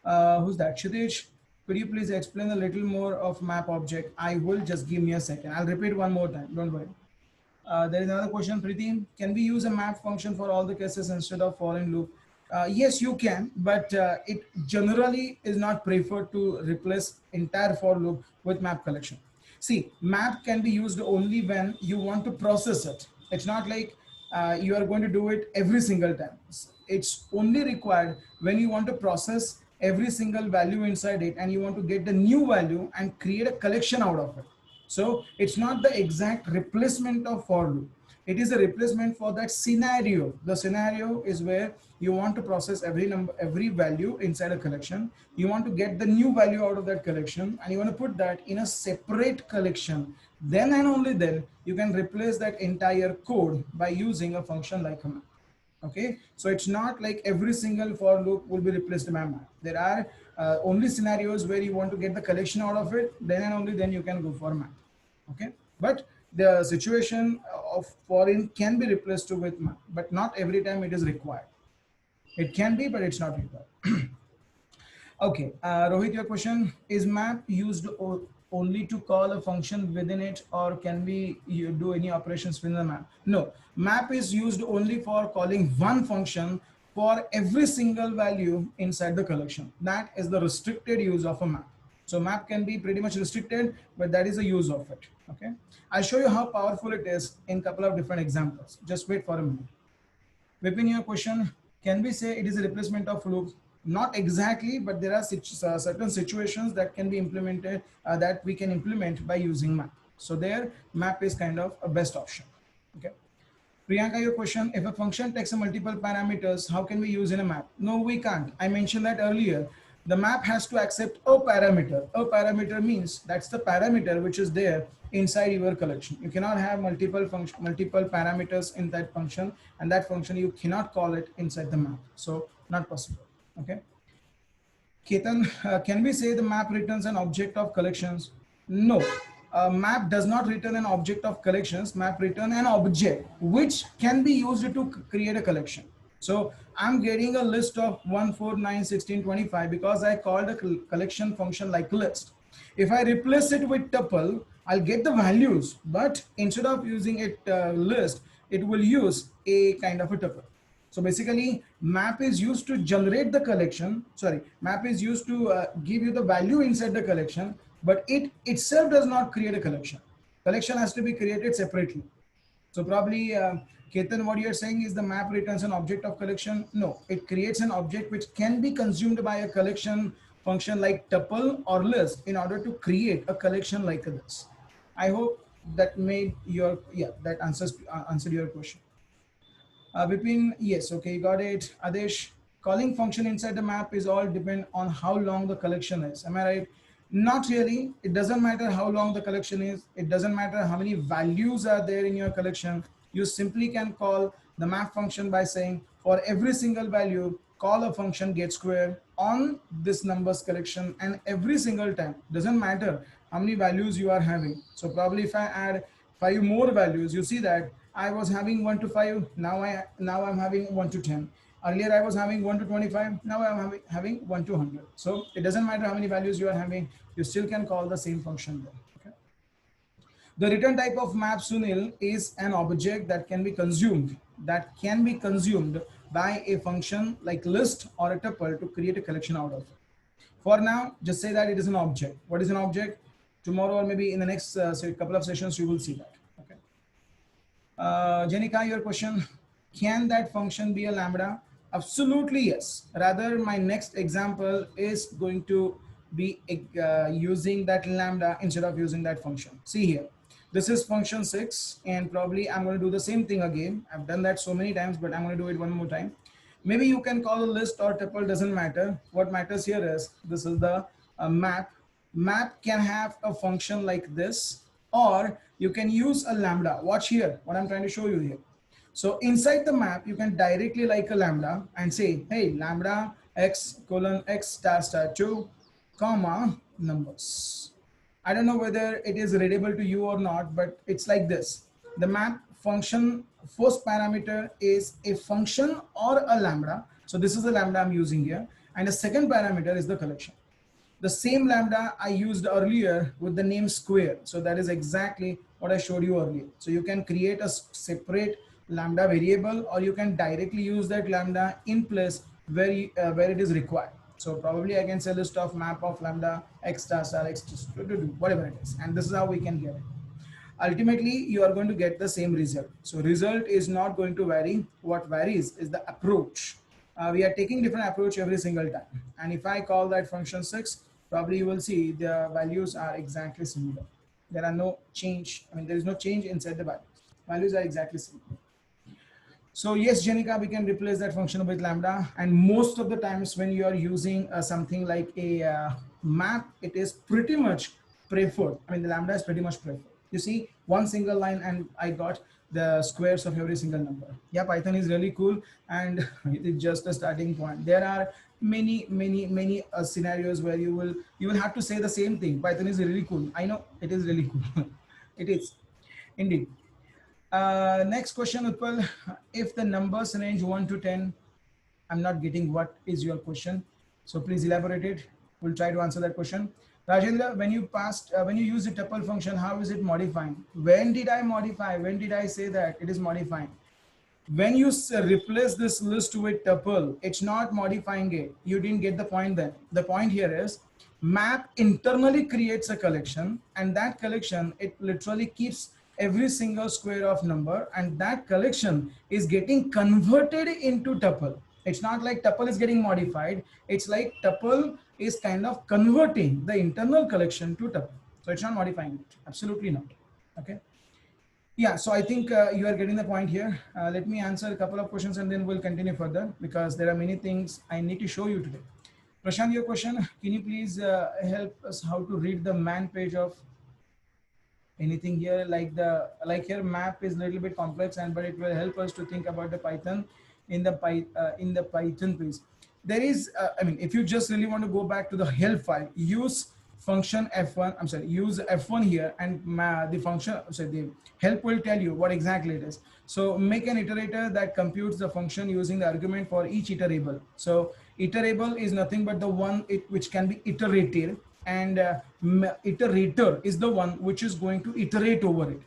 Who's that? Kshitij, could you please explain a little more of map object? I will, just give me a second. I'll repeat one more time. Don't worry. There is another question, Preeti. Can we use a map function for all the cases instead of for in loop? Yes, you can, but it generally is not preferred to replace entire for loop with map collection. See, map can be used only when you want to process it. It's not like you are going to do it every single time. It's only required when you want to process every single value inside it and you want to get the new value and create a collection out of it. So it's not the exact replacement of for loop. It is a replacement for that scenario. The scenario is where you want to process every value inside a collection. You want to get the new value out of that collection and you want to put that in a separate collection. Then and only then you can replace that entire code by using a function like a map. Okay, so it's not like every single for loop will be replaced by map. There are only scenarios where you want to get the collection out of it, then and only then you can go for map. Okay, but the situation of foreign can be replaced with map, but not every time it is required. It can be, but it's not required. Okay, Rohit, your question, is map used only to call a function within it, or can we do any operations within the map? No, map is used only for calling one function for every single value inside the collection. That is the restricted use of a map. So map can be pretty much restricted, but that is the use of it. Okay, I'll show you how powerful it is in a couple of different examples. Just wait for a minute. Within your question, can we say it is a replacement of loop? Not exactly, but there are certain situations that can be implemented, that we can implement by using map. So there, map is kind of a best option. Okay. Priyanka, your question, if a function takes a multiple parameters, how can we use in a map? No, we can't. I mentioned that earlier. The map has to accept a parameter. A parameter means that's the parameter which is there inside your collection. You cannot have multiple parameters in that function, and that function you cannot call it inside the map. So not possible. Okay. Ketan, can we say the map returns an object of collections? No, map does not return an object of collections. Map return an object which can be used to create a collection. So I'm getting a list of 1, 4, 9, 16, 25 because I called a collection function like list. If I replace it with tuple, I'll get the values, but instead of using it list, it will use a kind of a tuple. So basically, map is used to generate the collection. Sorry, map is used to give you the value inside the collection, but it itself does not create a collection. Collection has to be created separately. So probably, Ketan, what you're saying is the map returns an object of collection. No, it creates an object which can be consumed by a collection function like tuple or list in order to create a collection like this. I hope that made your, yeah, that answered your question. Between, yes, okay, got it. Adesh, calling function inside the map is all depend on how long the collection is. Am I right? Not really. It doesn't matter how long the collection is. It doesn't matter how many values are there in your collection. You simply can call the map function by saying for every single value, call a function get square on this numbers collection, and every single time, doesn't matter how many values you are having. So probably if I add 5 more values, you see that I was having 1 to 5, now I'm having 1 to 10. Earlier I was having 1 to 25, now I'm having 1 to 100. So it doesn't matter how many values you are having, you still can call the same function there. Okay. The return type of map, Sunil, is an object that can be consumed, by a function like list or a tuple to create a collection out of it. For now, just say that it is an object. What is an object? Tomorrow or maybe in the next say couple of sessions, you will see that. Okay. Jenica, your question, can that function be a lambda? Absolutely yes. Rather, my next example is going to be using that lambda instead of using that function. See here, this is function 6, and probably I'm going to do the same thing again. I've done that so many times, but I'm going to do it one more time. Maybe you can call a list or tuple, doesn't matter. What matters here is this is the map. Map can have a function like this, or you can use a lambda. Watch here, what I'm trying to show you here. So inside the map, you can directly like a lambda and say, hey, lambda x colon x star star 2, comma, numbers. I don't know whether it is readable to you or not, but it's like this. The map function first parameter is a function or a lambda. So this is the lambda I'm using here. And the second parameter is the collection. The same lambda I used earlier with the name square. So that is exactly what I showed you earlier. So you can create a separate lambda variable, or you can directly use that lambda in place where it is required. So probably I can say list of map of lambda x star star x to do whatever it is. And this is how we can get it. Ultimately, you are going to get the same result. So result is not going to vary. What varies is the approach. We are taking different approach every single time. And if I call that function 6, probably you will see the values are exactly similar. There are no change. I mean, there is no change inside the values. Values are exactly similar. So yes, Jenica, we can replace that function with lambda. And most of the times when you are using something like a map, it is pretty much preferred. I mean, the lambda is pretty much preferred. You see, one single line and I got the squares of every single number. Yeah, Python is really cool, and it is just a starting point. There are many scenarios where you will have to say the same thing. Python is really cool. I know it is really cool. It is indeed. Next question, Utpal. If the numbers range 1 to 10, I'm not getting what is your question. So please elaborate it. We'll try to answer that question. Rajendra, when you use the tuple function, how is it modifying? When did I modify? When did I say that it is modifying? When you replace this list with tuple, it's not modifying it. You didn't get the point then. The point here is map internally creates a collection, and that collection, it literally keeps every single square of number, and that collection is getting converted into tuple. It's not like tuple is getting modified. It's like tuple is kind of converting the internal collection to tuple. So it's not modifying it. Absolutely not. Okay. Yeah, so I think you are getting the point here. Let me answer a couple of questions and then we'll continue further because there are many things I need to show you today. Prashant, your question, can you please help us how to read the man page of anything here? Like here map is a little bit complex and but it will help us to think about the Python in the Python page. There is I mean, if you just really want to go back to the help file, use function f1, I'm sorry, use f1 here, and the function, sorry, the help will tell you what exactly it is. So make an iterator that computes the function using the argument for each iterable. So iterable is nothing but the one which can be iterated, and iterator is the one which is going to iterate over it.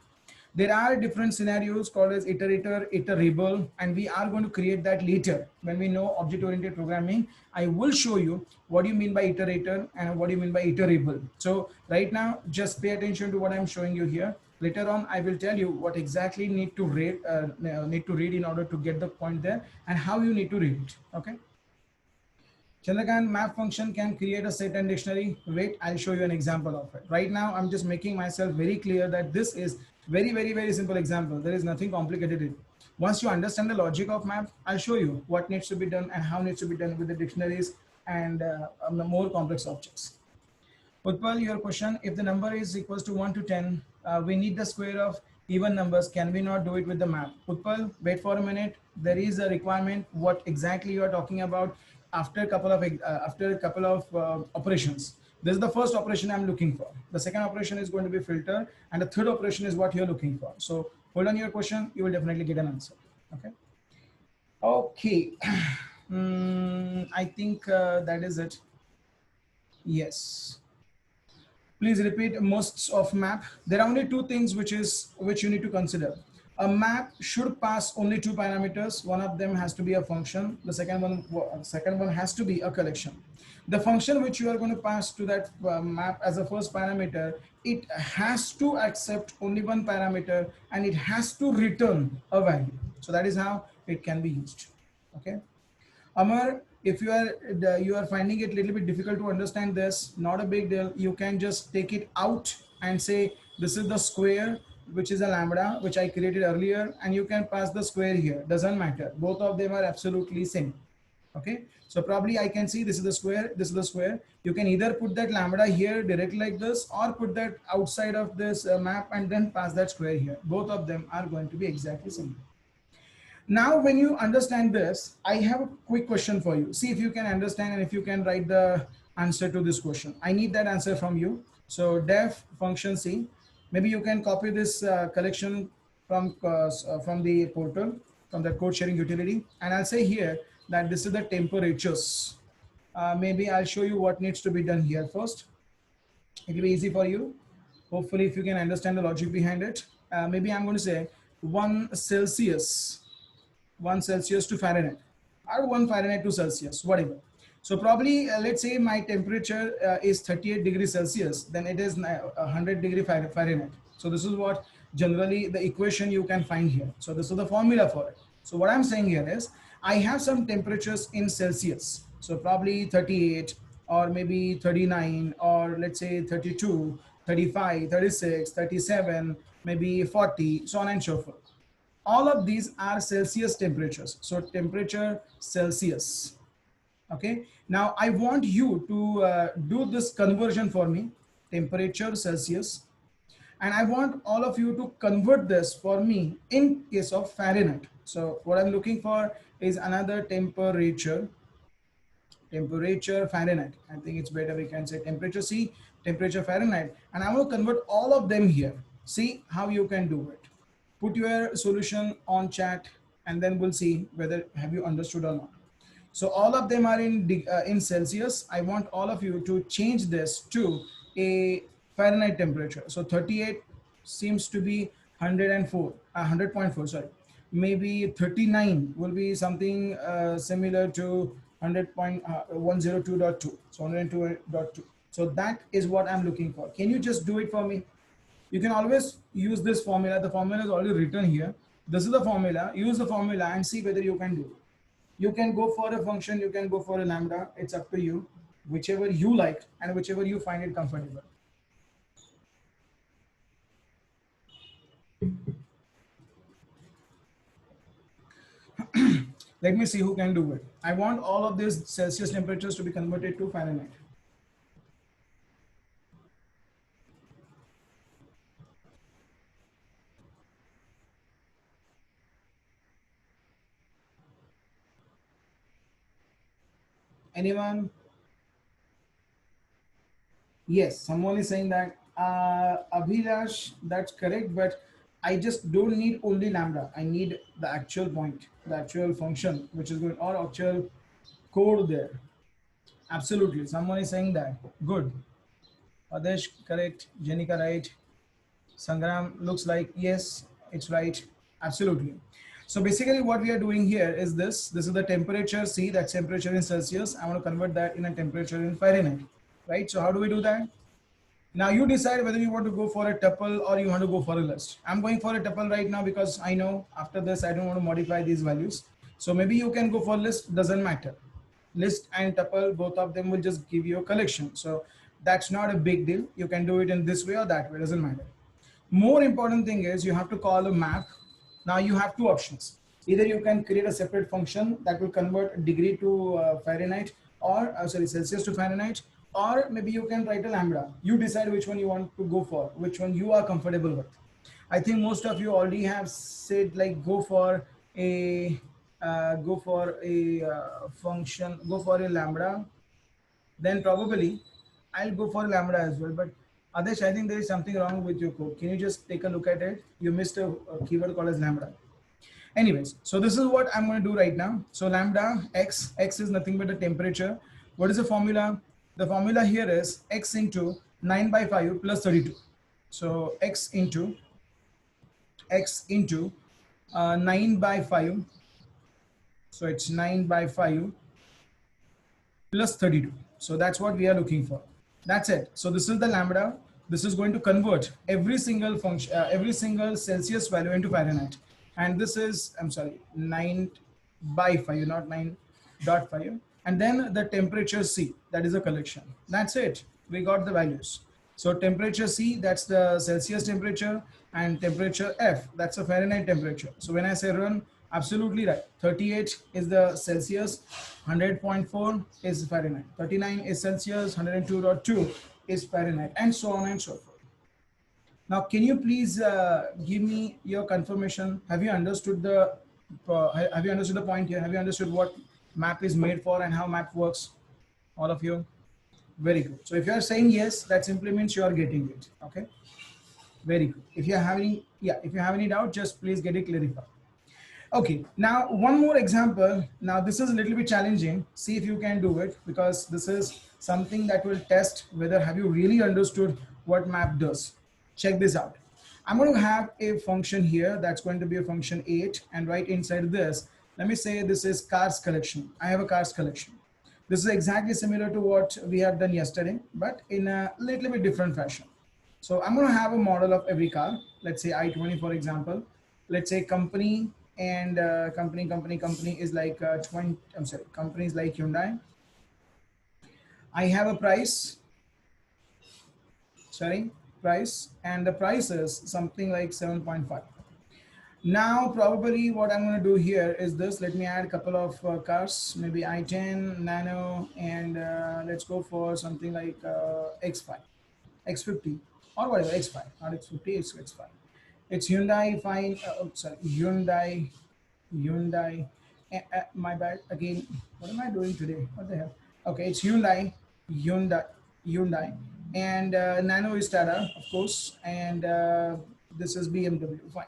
There are different scenarios called as iterator, iterable, and we are going to create that later when we know object-oriented programming. I will show you what do you mean by iterator and what do you mean by iterable. So right now, just pay attention to what I'm showing you here. Later on, I will tell you what exactly need to read in order to get the point there and how you need to read it. Okay. Chandrakant, map function can create a set and dictionary. Wait, I'll show you an example of it. Right now, I'm just making myself very clear that this is very simple example. There is nothing complicated. Once you understand the logic of map, I'll show you what needs to be done and how needs to be done with the dictionaries and the more complex objects. Utpal, your question, if the number is equals to 1 to 10, we need the square of even numbers. Can we not do it with the map? Utpal, wait for a minute. There is a requirement. What exactly you are talking about after a couple of operations. This is the first operation I'm looking for. The second operation is going to be filter, and the third operation is what you're looking for. So hold on your question. You will definitely get an answer. Okay. Okay. I think that is it. Yes. Please repeat most of map. There are only two things which you need to consider. A map should pass only two parameters. One of them has to be a function. The second one has to be a collection. The function which you are going to pass to that map as a first parameter, it has to accept only one parameter and it has to return a value. So that is how it can be used. Okay. Amar, if you are finding it a little bit difficult to understand this, not a big deal. You can just take it out and say this is the square, which is a lambda, which I created earlier, and you can pass the square here. Doesn't matter. Both of them are absolutely same. Okay. So probably I can see this is the square, this is the square. You can either put that lambda here directly like this, or put that outside of this map and then pass that square here. Both of them are going to be exactly same. Now, when you understand this, I have a quick question for you. See if you can understand and if you can write the answer to this question. I need that answer from you. So def function C, maybe you can copy this collection from the portal, from the code sharing utility. And I'll say here that this is the temperatures. Maybe I'll show you what needs to be done here first. It will be easy for you. Hopefully, if you can understand the logic behind it. Maybe I'm going to say 1 Celsius to Fahrenheit, or 1 Fahrenheit to Celsius, whatever. So probably let's say my temperature is 38 degrees Celsius, then it is 100 degree Fahrenheit. So this is what generally the equation you can find here. So this is the formula for it. So what I'm saying here is I have some temperatures in Celsius. So probably 38 or maybe 39 or let's say 32, 35, 36, 37, maybe 40, so on and so forth. All of these are Celsius temperatures. So temperature Celsius. Okay. Now I want you to do this conversion for me, temperature Celsius. And I want all of you to convert this for me in case of Fahrenheit. So what I'm looking for is another temperature Fahrenheit. I think it's better we can say temperature C, temperature Fahrenheit. And I will convert all of them here. See how you can do it. Put your solution on chat and then we'll see whether have you understood or not. So all of them are in Celsius. I want all of you to change this to a Fahrenheit temperature. So 38 seems to be 100.4, sorry. Maybe 39 will be something similar to 100.102.2. So 102.2. So that is what I'm looking for. Can you just do it for me? You can always use this formula. The formula is already written here. This is the formula. Use the formula and see whether you can do it. You can go for a function, you can go for a lambda. It's up to you, whichever you like and whichever you find it comfortable. Let me see who can do it. I want all of these Celsius temperatures to be converted to Fahrenheit. Anyone? Yes, someone is saying that Abhilash, that's correct, but I just don't need only lambda. I need the actual point, the actual function, which is going or actual code there. Absolutely. Someone is saying that. Good. Adesh, correct. Jenica, right. Sangram looks like yes, it's right. Absolutely. So basically what we are doing here is this. This is the temperature. See, that's temperature in Celsius. I want to convert that in a temperature in Fahrenheit. Right? So how do we do that? Now you decide whether you want to go for a tuple or you want to go for a list. I'm going for a tuple right now because I know after this I don't want to modify these values. So maybe you can go for list, doesn't matter. List and tuple, both of them will just give you a collection. So that's not a big deal. You can do it in this way or that way, doesn't matter. More important thing is you have to call a map. Now you have two options. Either you can create a separate function that will convert degree to Fahrenheit or sorry, Celsius to Fahrenheit, or maybe you can write a lambda. You decide which one you want to go for, which one you are comfortable with. I think most of you already have said like go for a function, go for a lambda. Then probably I'll go for lambda as well. But Adesh, I think there is something wrong with your code. Can you just take a look at it? You missed a keyword called as lambda. Anyways, so this is what I'm going to do right now. So lambda x is nothing but the temperature. What is the formula? The formula here is x into 9 by 5 plus 32. So x into 9 by 5. So it's 9 by 5 plus 32. So that's what we are looking for. That's it. So this is the lambda. This is going to convert every single function, every single Celsius value into Fahrenheit. And this is, I'm sorry, 9 by 5, not 9.5. And then the temperature C, that is a collection. That's it. We got the values. So temperature C, that's the Celsius temperature, and temperature F, that's a Fahrenheit temperature. So when I say run, absolutely right. 38 is the Celsius, 100.4 is Fahrenheit, 39 is Celsius, 102.2 is Fahrenheit, and so on and so forth. Now, can you please give me your confirmation? Have you understood the point here? Have you understood what map is made for and how map works? All of you? Very good. So if you are saying yes, that simply means you are getting it. Okay. Very good. If you have any doubt, just please get it clarified. Okay, now one more example. Now this is a little bit challenging. See if you can do it, because this is something that will test whether have you really understood what map does. Check this out. I'm going to have a function here that's going to be a function 8, and right inside this, let me say this is cars collection. I have a cars collection. This is exactly similar to what we have done yesterday, but in a little bit different fashion. So I'm going to have a model of every car. Let's say I-20, for example. Let's say company and company is like 20. I'm sorry, company is like Hyundai. I have a price. Sorry, price, and the price is something like 7.5. Now, probably what I'm going to do here is this. Let me add a couple of cars, maybe i10, Nano, and let's go for something like X5, X50, or whatever, X5, not X50, it's X5. It's Hyundai, fine, sorry, Hyundai, my bad, again, what am I doing today? What the hell? Okay, it's Hyundai, and Nano is Tata, of course, and this is BMW, fine.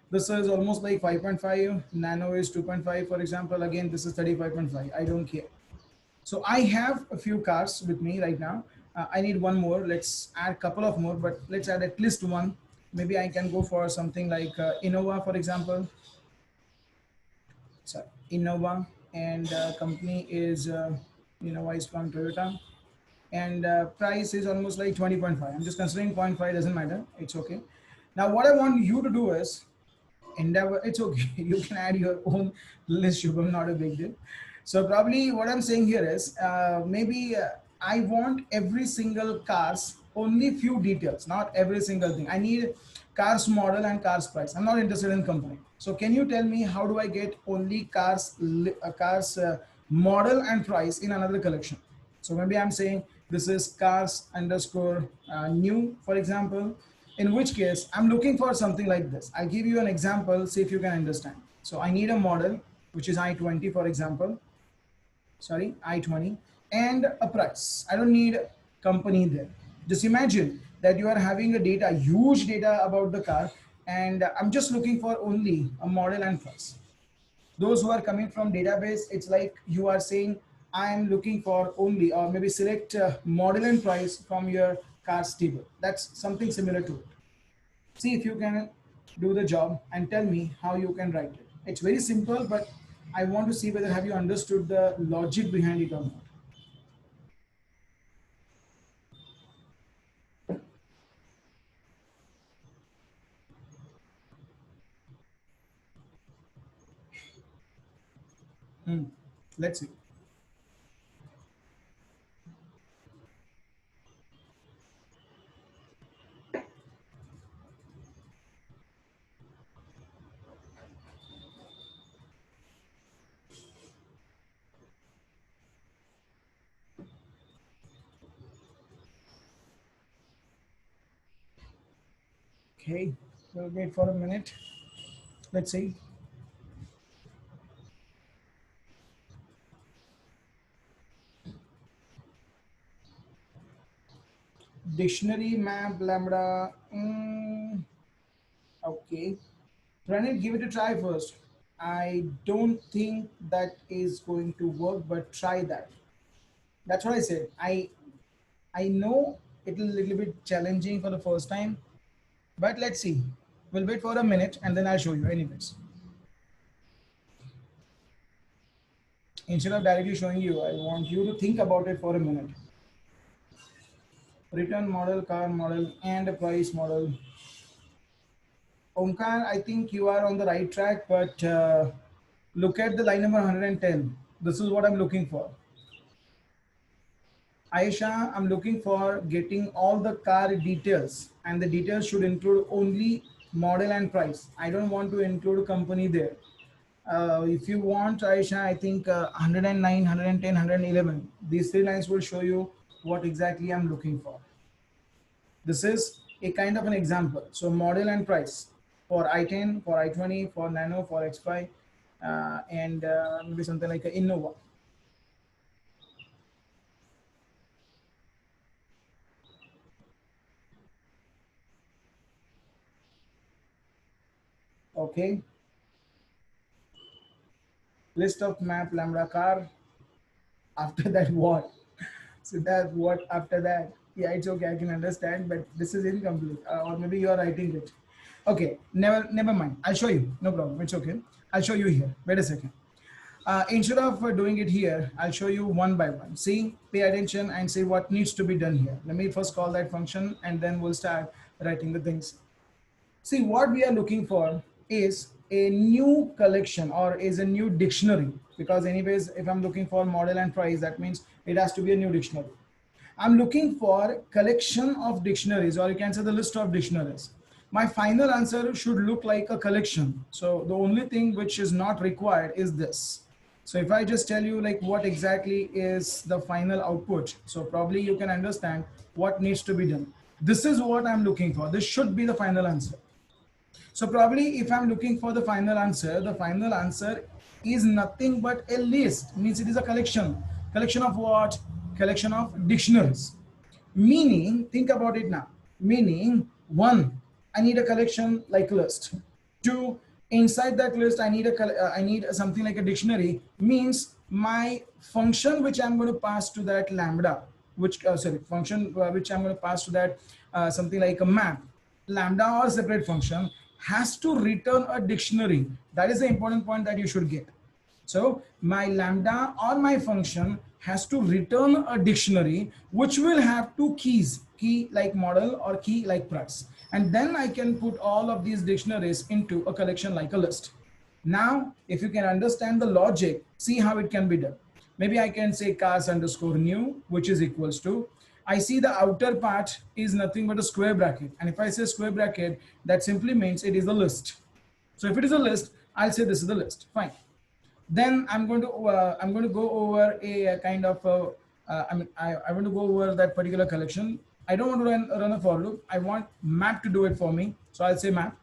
This is almost like 5.5, Nano is 2.5, for example. Again, this is 35.5, I don't care. So I have a few cars with me right now. I need one more. Let's add a couple of more, but let's add at least one. Maybe I can go for something like Innova, for example. So Innova, and company is Innova is from Toyota, and price is almost like 20.5. I'm just considering 0.5, doesn't matter. It's okay. Now what I want you to do is endeavor, it's okay. You can add your own list, Shubham, not a big deal. So probably what I'm saying here is maybe I want every single cars only few details, not every single thing. I need cars model and cars price. I'm not interested in company. So can you tell me how do I get only cars model and price in another collection? So maybe I'm saying this is cars underscore new, for example, in which case I'm looking for something like this. I'll give you an example, see if you can understand. So I need a model, which is I-20, for example, sorry, I-20, and a price. I don't need company there. Just imagine that you are having a data, huge data about the car, and I'm just looking for only a model and price. Those who are coming from database, it's like you are saying, I am looking for only, or maybe select model and price from your car's table. That's something similar to it. See if you can do the job and tell me how you can write it. It's very simple, but I want to see whether have you understood the logic behind it or not. Hmm. Let's see. Okay, we'll wait for a minute. Let's see. Dictionary, map, lambda. Okay. Pranit, give it a try first. I don't think that is going to work, but try that. That's what I said. I know it will a little bit challenging for the first time, but let's see. We'll wait for a minute and then I'll show you anyways. Instead of directly showing you, I want you to think about it for a minute. Return model, car model, and a price model. Omkar, I think you are on the right track, but look at the line number 110. This is what I'm looking for. Aisha, I'm looking for getting all the car details, and the details should include only model and price. I don't want to include company there. If you want, Aisha, I think 109, 110, 111. These three lines will show you what exactly I'm looking for. This is a kind of an example. So model and price for I-10, for I-20, for Nano, for X5, and maybe something like an Innova. Okay. List of map lambda car. After that, what? So that what after that? Yeah, it's okay. I can understand, but this is incomplete, or maybe you are writing it. Okay, never mind. I'll show you. No problem. It's okay. I'll show you here. Wait a second. Instead of doing it here, I'll show you one by one. See, pay attention and see what needs to be done here. Let me first call that function, and then we'll start writing the things. See, what we are looking for is a new collection or is a new dictionary, because anyways, if I'm looking for model and price, that means it has to be a new dictionary. I'm looking for collection of dictionaries, or you can say the list of dictionaries. My final answer should look like a collection. So the only thing which is not required is this. So if I just tell you like what exactly is the final output, so probably you can understand what needs to be done. This is what I'm looking for. This should be the final answer. So probably if I'm looking for the final answer is nothing but a list, means it is a collection. Collection of what? Collection of dictionaries. Meaning, think about it now. Meaning, one, I need a collection like list. Two, inside that list, I need something like a dictionary. Means my function which I'm going to pass to that lambda, which function which I'm going to pass to that something like a map, lambda or separate function has to return a dictionary. That is the important point that you should get. So my lambda or my function has to return a dictionary which will have two keys. key like model or key like price. And then I can put all of these dictionaries into a collection like a list. Now, if you can understand the logic, see how it can be done. Maybe I can say cars underscore new, which is equals to, I see the outer part is nothing but a square bracket. And if I say square bracket, that simply means it is a list. So if it is a list, I'll say this is the list. Fine. Then I'm going to go over a kind of I want to go over that particular collection. I don't want to run a for loop. I want map to do it for me. So I'll say map.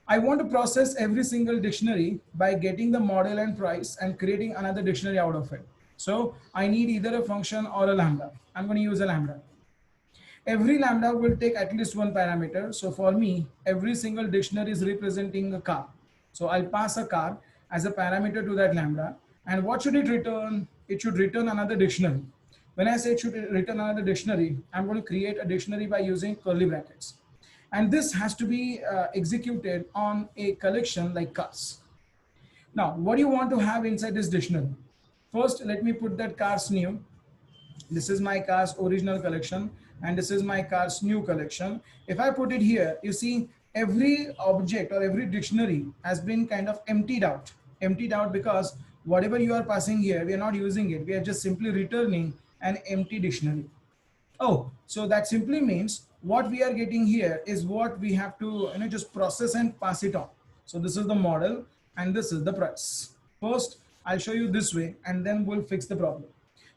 I want to process every single dictionary by getting the model and price and creating another dictionary out of it. So I need either a function or a lambda. I'm going to use a lambda. Every lambda will take at least one parameter. So for me, every single dictionary is representing a car. So I'll pass a car as a parameter to that lambda. And what should it return? It should return another dictionary. When I say it should return another dictionary, I'm going to create a dictionary by using curly brackets. And this has to be executed on a collection like cars. Now, what do you want to have inside this dictionary? First, let me put that cars new. This is my cars original collection and this is my cars new collection. If I put it here, you see every object or every dictionary has been kind of emptied out because whatever you are passing here, we are not using it. We are just simply returning an empty dictionary. Oh, so that simply means what we are getting here is what we have to just process and pass it on. So this is the model and this is the price. First, I'll show you this way and then we'll fix the problem.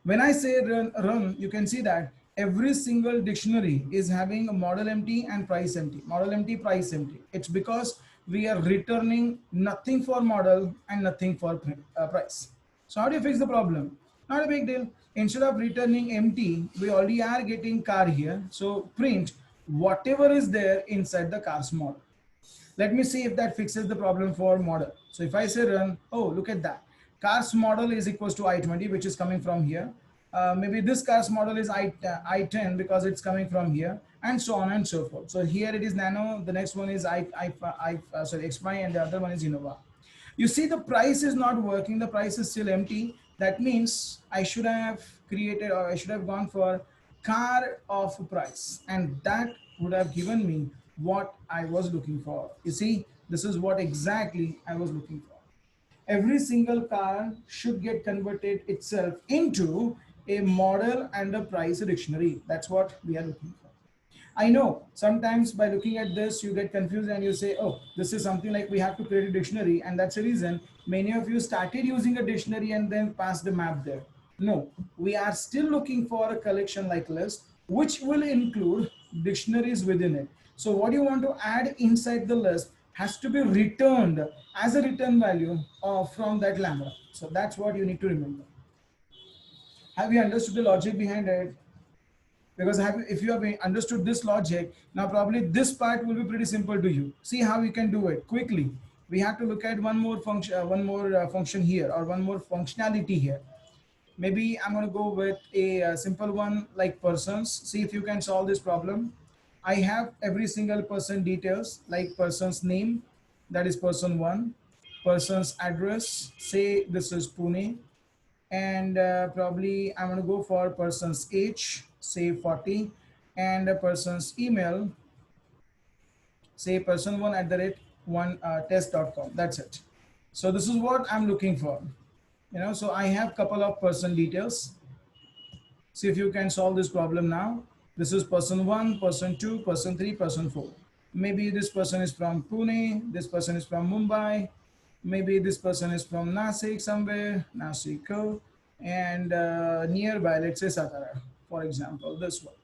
When I say run, you can see that every single dictionary is having a model empty and price empty. Model empty, price empty. It's because we are returning nothing for model and nothing for price. So how do you fix the problem? Not a big deal. Instead of returning empty, we already are getting car here. So print whatever is there inside the car's model. Let me see if that fixes the problem for model. So if I say run, oh, look at that. Car's model is equals to I-20, which is coming from here. Maybe this car's model is I-10 because it's coming from here, and so on and so forth. So here it is Nano, the next one is X5, and the other one is Innova. You see the price is not working, the price is still empty. That means I should have created or I should have gone for car of price, and that would have given me what I was looking for. You see, this is what exactly I was looking for. Every single car should get converted itself into a model and a price dictionary. That's what we are looking for. I know sometimes by looking at this, you get confused and you say, oh, this is something like we have to create a dictionary. And that's the reason many of you started using a dictionary and then passed the map there. No, we are still looking for a collection like list, which will include dictionaries within it. So what you want to add inside the list has to be returned as a return value from that lambda. So that's what you need to remember. Have you understood the logic behind it? Because if you have understood this logic, now probably this part will be pretty simple to you. See how you can do it quickly. We have to look at one more function here, or one more functionality here. Maybe I'm going to go with a simple one like persons. See if you can solve this problem. I have every single person details, like person's name, that is person 1, person's address, say this is Pune, and probably I'm going to go for person's age, say 40, and a person's email, say person1@1test.com. That's it. So this is what I'm looking for. So I have couple of person details. See if you can solve this problem now. This is person 1, person 2, person 3, person 4. Maybe this person is from Pune, this person is from Mumbai, maybe this person is from Nasik somewhere, Nasik, and nearby, let's say Satara, for example, this one.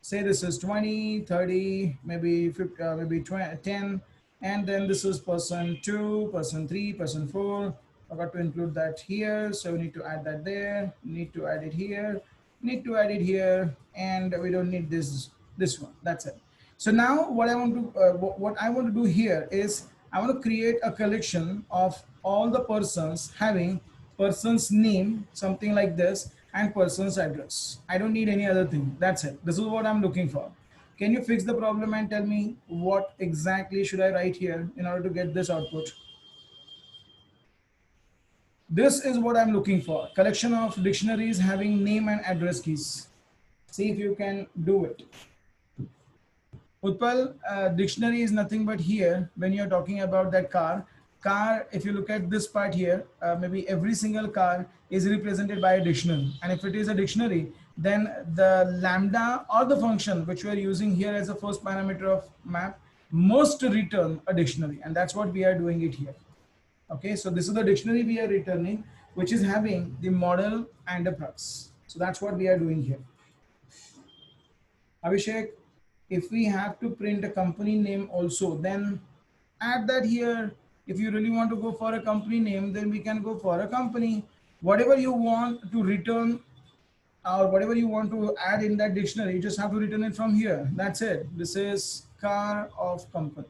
Say this is 20, 30, maybe 50, maybe 20, 10, and then this is person 2, person 3, person 4. Forgot to include that here, so we need to add that there, need to add it here, need to add it here, and we don't need this one. That's it. So now what I want to do here is I want to create a collection of all the persons having person's name, something like this, and person's address. I don't need any other thing. That's it. This is what I'm looking for. Can you fix the problem and tell me what exactly should I write here in order to get this output? This is what I'm looking for. Collection of dictionaries having name and address keys. See if you can do it. Utpal, dictionary is nothing but here when you're talking about that car. Car, if you look at this part here, maybe every single car is represented by a dictionary. And if it is a dictionary, then the lambda or the function which we are using here as the first parameter of map must return a dictionary. And that's what we are doing it here. Okay, so this is the dictionary we are returning, which is having the model and the price. So that's what we are doing here. Abhishek, if we have to print a company name also, then add that here. If you really want to go for a company name, then we can go for a company. Whatever you want to return or whatever you want to add in that dictionary, you just have to return it from here. That's it. This is car of company.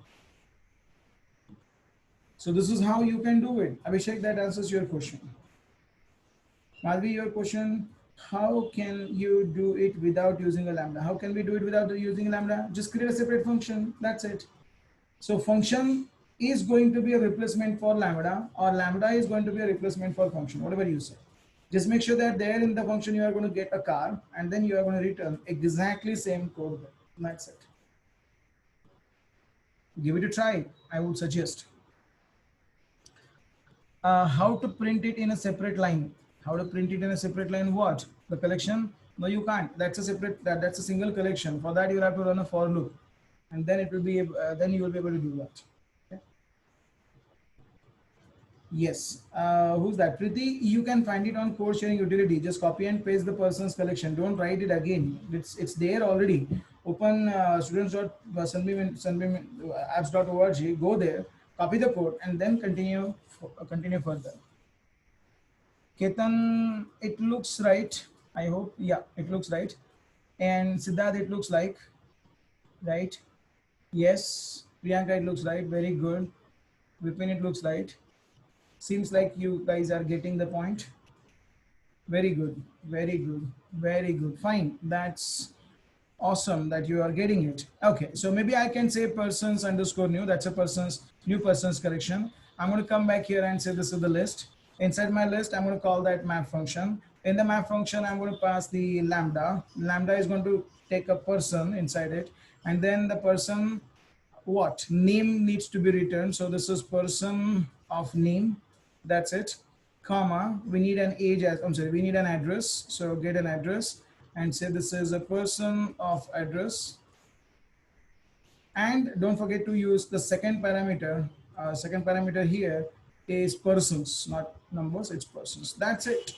So this is how you can do it. Abhishek, that answers your question. Madhvi, your question, how can you do it without using a lambda? How can we do it without using a lambda? Just create a separate function. That's it. So function is going to be a replacement for lambda, or lambda is going to be a replacement for function, whatever you say. Just make sure that there in the function you are going to get a car, and then you are going to return exactly same code. That's it. Give it a try, I would suggest. How to print it in a separate line? How to print it in a separate line? What? The collection? No, you can't. That's a separate. That's a single collection. For that, you will have to run a for loop, and then it will be. Then you will be able to do that. Okay. Yes. Who's that? Priti. You can find it on code sharing utility. Just copy and paste the person's collection. Don't write it again. It's there already. Open students.apps.org. Go there. Copy the code and then continue further. Ketan, it looks right. I hope. Yeah, it looks right. And Siddharth, it looks like right. Yes. Priyanka, it looks right. Very good. Vipin, it looks right. Seems like you guys are getting the point. Very good. Very good. Very good. Fine. That's awesome that you are getting it. Okay, so maybe I can say persons underscore new. That's a new person's collection. I'm going to come back here and say this is the list. Inside my list, I'm going to call that map function. In the map function, I'm going to pass the lambda. Lambda is going to take a person inside it, and then the person, what name needs to be returned. So this is person of name. That's it. Comma. We need an age as we need an address. So get an address and say this is a person of address. And don't forget to use the second parameter. Second parameter here is persons, not numbers, it's persons. That's it.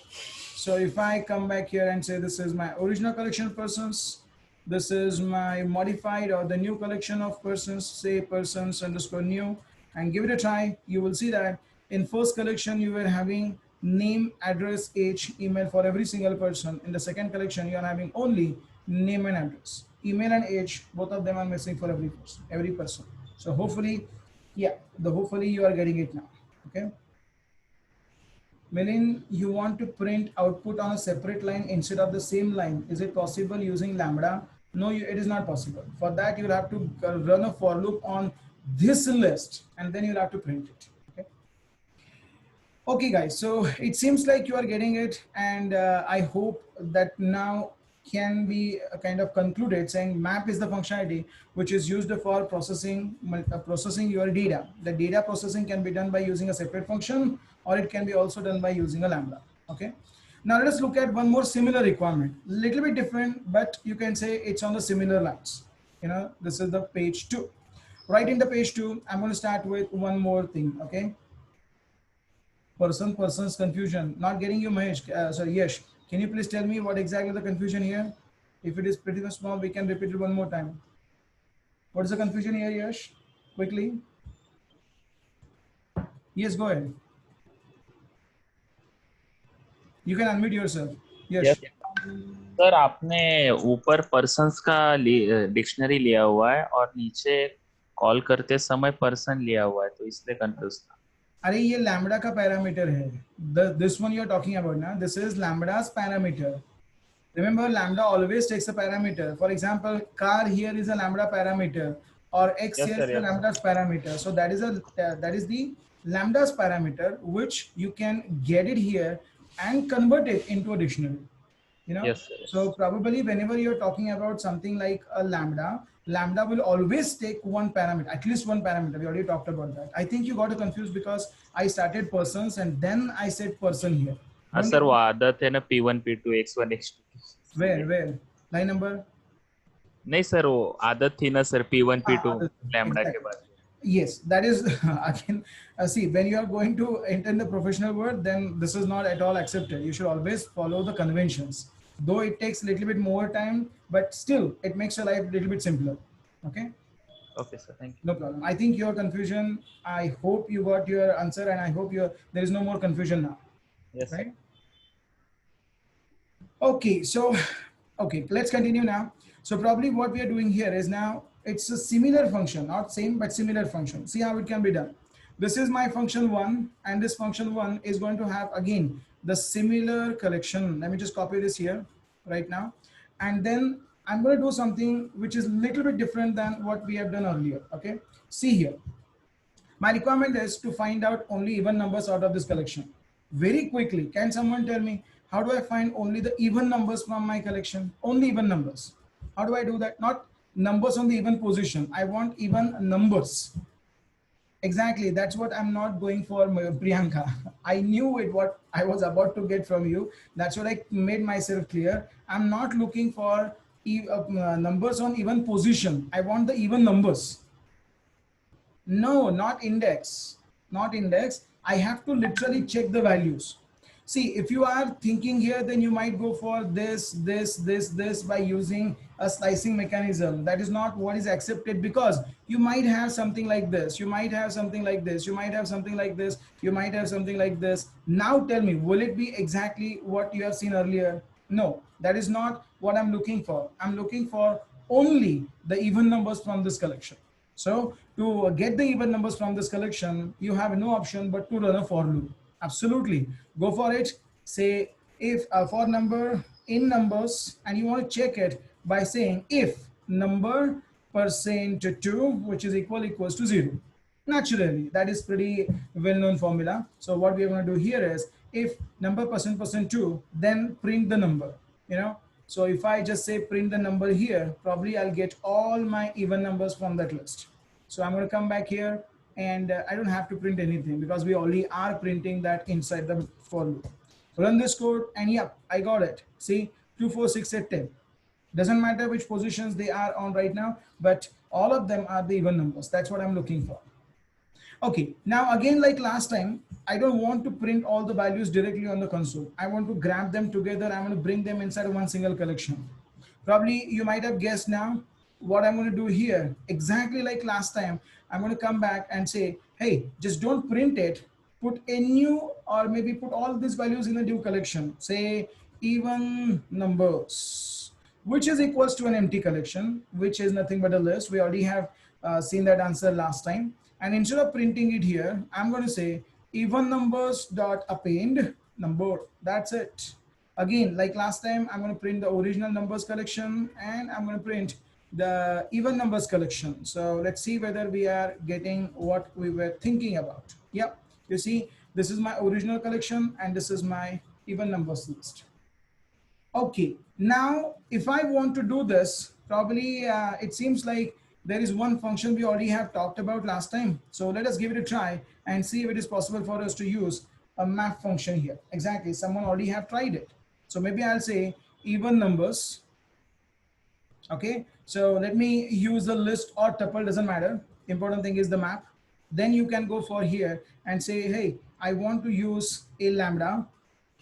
So if I come back here and say this is my original collection of persons, this is my modified or the new collection of persons, say persons underscore new, and give it a try, you will see that in first collection you were having name, address, age, email for every single person. In the second collection you are having only name and address. Email and age, both of them are missing for every person. So hopefully, yeah, hopefully you are getting it now. Okay. Milin, you want to print output on a separate line instead of the same line. Is it possible using lambda? No, it is not possible. For that, you'll have to run a for loop on this list, and then you'll have to print it. Okay. Okay, guys. So it seems like you are getting it, and I hope that now can be kind of concluded saying map is the functionality which is used for processing your data. The data processing can be done by using a separate function, or it can be also done by using a lambda. Okay. Now let us look at one more similar requirement, little bit different, but you can say it's on the similar lines. You know, this is the page 2. Right in the page 2, I'm going to start with one more thing. Okay. Person's confusion. Not getting you, Mahesh. Sorry, Yash. Can you please tell me what exactly the confusion here? If it is pretty much small, we can repeat it one more time. What is the confusion here, Yash? Quickly. Yes, go ahead. You can unmute yourself. Yes. Sir आपने ऊपर persons का dictionary लिया हुआ है और नीचे call करते समय पर्सन लिया हुआ है, तो इसलिए कंफ्यूज था. अरे ये लैम्बडा का पैरामीटर है. This one you are talking about now. This is lambda's parameter. Remember, lambda always takes a parameter. For example, car here is a lambda parameter, or x here is a lambda's parameter. So that is the lambda's parameter, which you can get it here and convert it into a dictionary. you know. Yes, sir. So Yes. probably whenever you're talking about something like a lambda will always take one parameter, at least one parameter. We already talked about that. I think you got confused because I started persons and then I said person here. हाँ Don't sir, get वो me. आदत है ना, P1 P2 X1 X2 इसलिए। Where line number. नहीं sir, वो आदत थी ना सर, P1 P2 लैम्बडा के Exactly. बाद। Yes, that is again. See, when you are going to enter in the professional world, then this is not at all accepted. You should always follow the conventions, though it takes a little bit more time, but still it makes your life a little bit simpler. Okay, okay sir, thank no problem. I think your confusion. I hope you got your answer, and I hope there is no more confusion now. You. Yes sir. Right? Okay, so okay, let's continue now. So probably what we are doing here is now it's a similar function, not same but similar function. See how it can be done. This is my function one, and this function one is going to have again the similar collection. Let me just copy this here right now, and then I'm going to do something which is a little bit different than what we have done earlier. Okay, see here. My requirement is to find out only even numbers out of this collection. Very quickly, can someone tell me how do I find only the even numbers from my collection? Only even numbers. How do I do that? Not numbers on the even position. I want even numbers. Exactly. That's what I'm not going for, Priyanka. I knew it, what I was about to get from you. That's what I made myself clear. I'm not looking for numbers on even position. I want the even numbers. No, not index. Not index. I have to literally check the values. See, if you are thinking here, then you might go for this by using a slicing mechanism. That is not what is accepted, because you might have something like this. You might have something like this. You might have something like this. You might have something like this. Now tell me, will it be exactly what you have seen earlier? No, that is not what I'm looking for. I'm looking for only the even numbers from this collection. So to get the even numbers from this collection, you have no option but to run a for loop. Absolutely. Go for it. Say if a for number in numbers, and you want to check it by saying if number percent 2, which is equals to 0. Naturally, that is pretty well-known formula. So what we are going to do here is if number percent 2, then print the number, you know. So if I just say print the number here, probably I'll get all my even numbers from that list. So I'm going to come back here, and I don't have to print anything because we already are printing that inside the for loop. Run this code, and yep, I got it. See, 2, 4, 6, 8, 10. Doesn't matter which positions they are on right now, but all of them are the even numbers. That's what I'm looking for. Okay, now again, like last time, I don't want to print all the values directly on the console. I want to grab them together. I'm going to bring them inside one single collection. Probably you might have guessed now what I'm going to do here. Exactly like last time, I'm going to come back and say, hey, just don't print it. Put a new, or maybe put all these values in a new collection. Say even numbers, which is equals to an empty collection, which is nothing but a list. We already have seen that answer last time. And instead of printing it here, I'm going to say even numbers dot append number. That's it. Again, like last time, I'm going to print the original numbers collection, and I'm going to print the even numbers collection. So let's see whether we are getting what we were thinking about. Yep. You see, this is my original collection, and this is my even numbers list. Okay, now if I want to do this, probably it seems like there is one function we already have talked about last time. So let us give it a try and see if it is possible for us to use a map function here. Exactly, someone already have tried it. So maybe I'll say even numbers. Okay, so let me use the list or tuple, doesn't matter. Important thing is the map. Then you can go for here and say, hey, I want to use a lambda,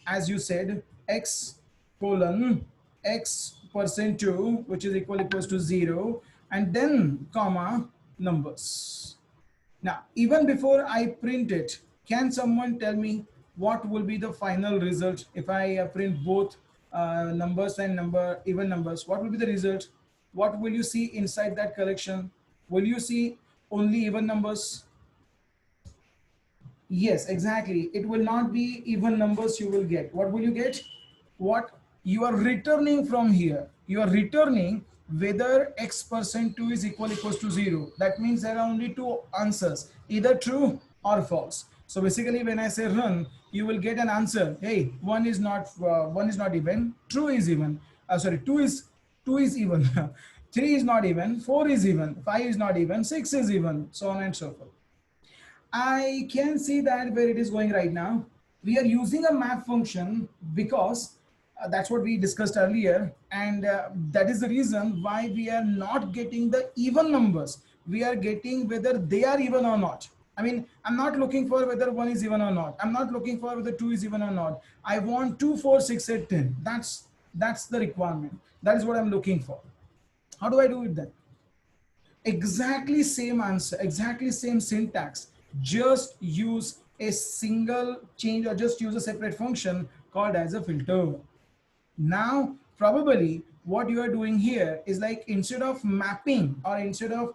as you said, x colon x percent 2, which is equals to 0, and then comma numbers. Now, even before I print it, can someone tell me what will be the final result if I print both numbers and even numbers? What will be the result? What will you see inside that collection? Will you see only even numbers? Yes, exactly. It will not be even numbers you will get. What will you get? What you are returning from here. You are returning whether x percent 2 is equals to 0. That means there are only two answers, either true or false. So basically, when I say run, you will get an answer. Hey, one is not even. True is even. Sorry, two is even. Three is not even. Four is even. Five is not even. Six is even. So on and so forth. I can see that where it is going right now. We are using a map function because that's what we discussed earlier, and that is the reason why we are not getting the even numbers. We are getting whether they are even or not. I mean, I'm not looking for whether one is even or not. I'm not looking for whether two is even or not. I want 2, 4, 6, 8, 10. That's the requirement. That is what I'm looking for. How do I do it then? Exactly same answer, exactly same syntax. Just use a single change or just use a separate function called as a filter. Now, probably what you are doing here is like instead of mapping or instead of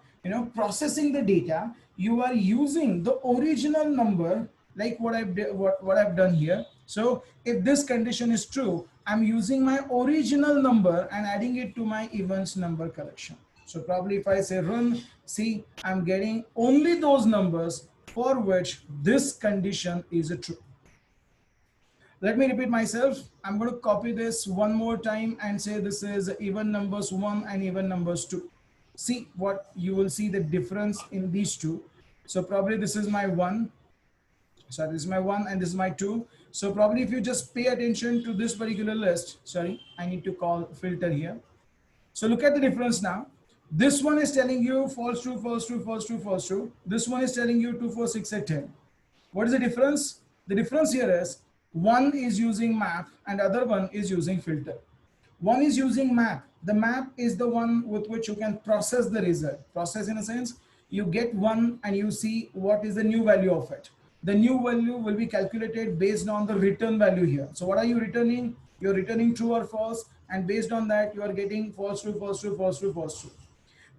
processing the data, you are using the original number like what I've done here. So if this condition is true, I'm using my original number and adding it to my events number collection. So probably if I say run, see, I'm getting only those numbers for which this condition is a true. Let me repeat myself. I'm going to copy this one more time and say this is even numbers 1 and even numbers 2. See what you will see the difference in these two. So probably this is my 1. Sorry, this is my 1 and this is my 2. So probably if you just pay attention to this particular list, sorry, I need to call filter here. So look at the difference now. This one is telling you false true, false true, false true, false true. This one is telling you 2, 4, 6, 8, 10. What is the difference? The difference here is one is using map and other one is using filter. One is using map. The map is the one with which you can process the result. Process in a sense, you get one and you see what is the new value of it. The new value will be calculated based on the return value here. So what are you returning? You're returning true or false, and based on that, you are getting false, true, false, true, false, true, false, true.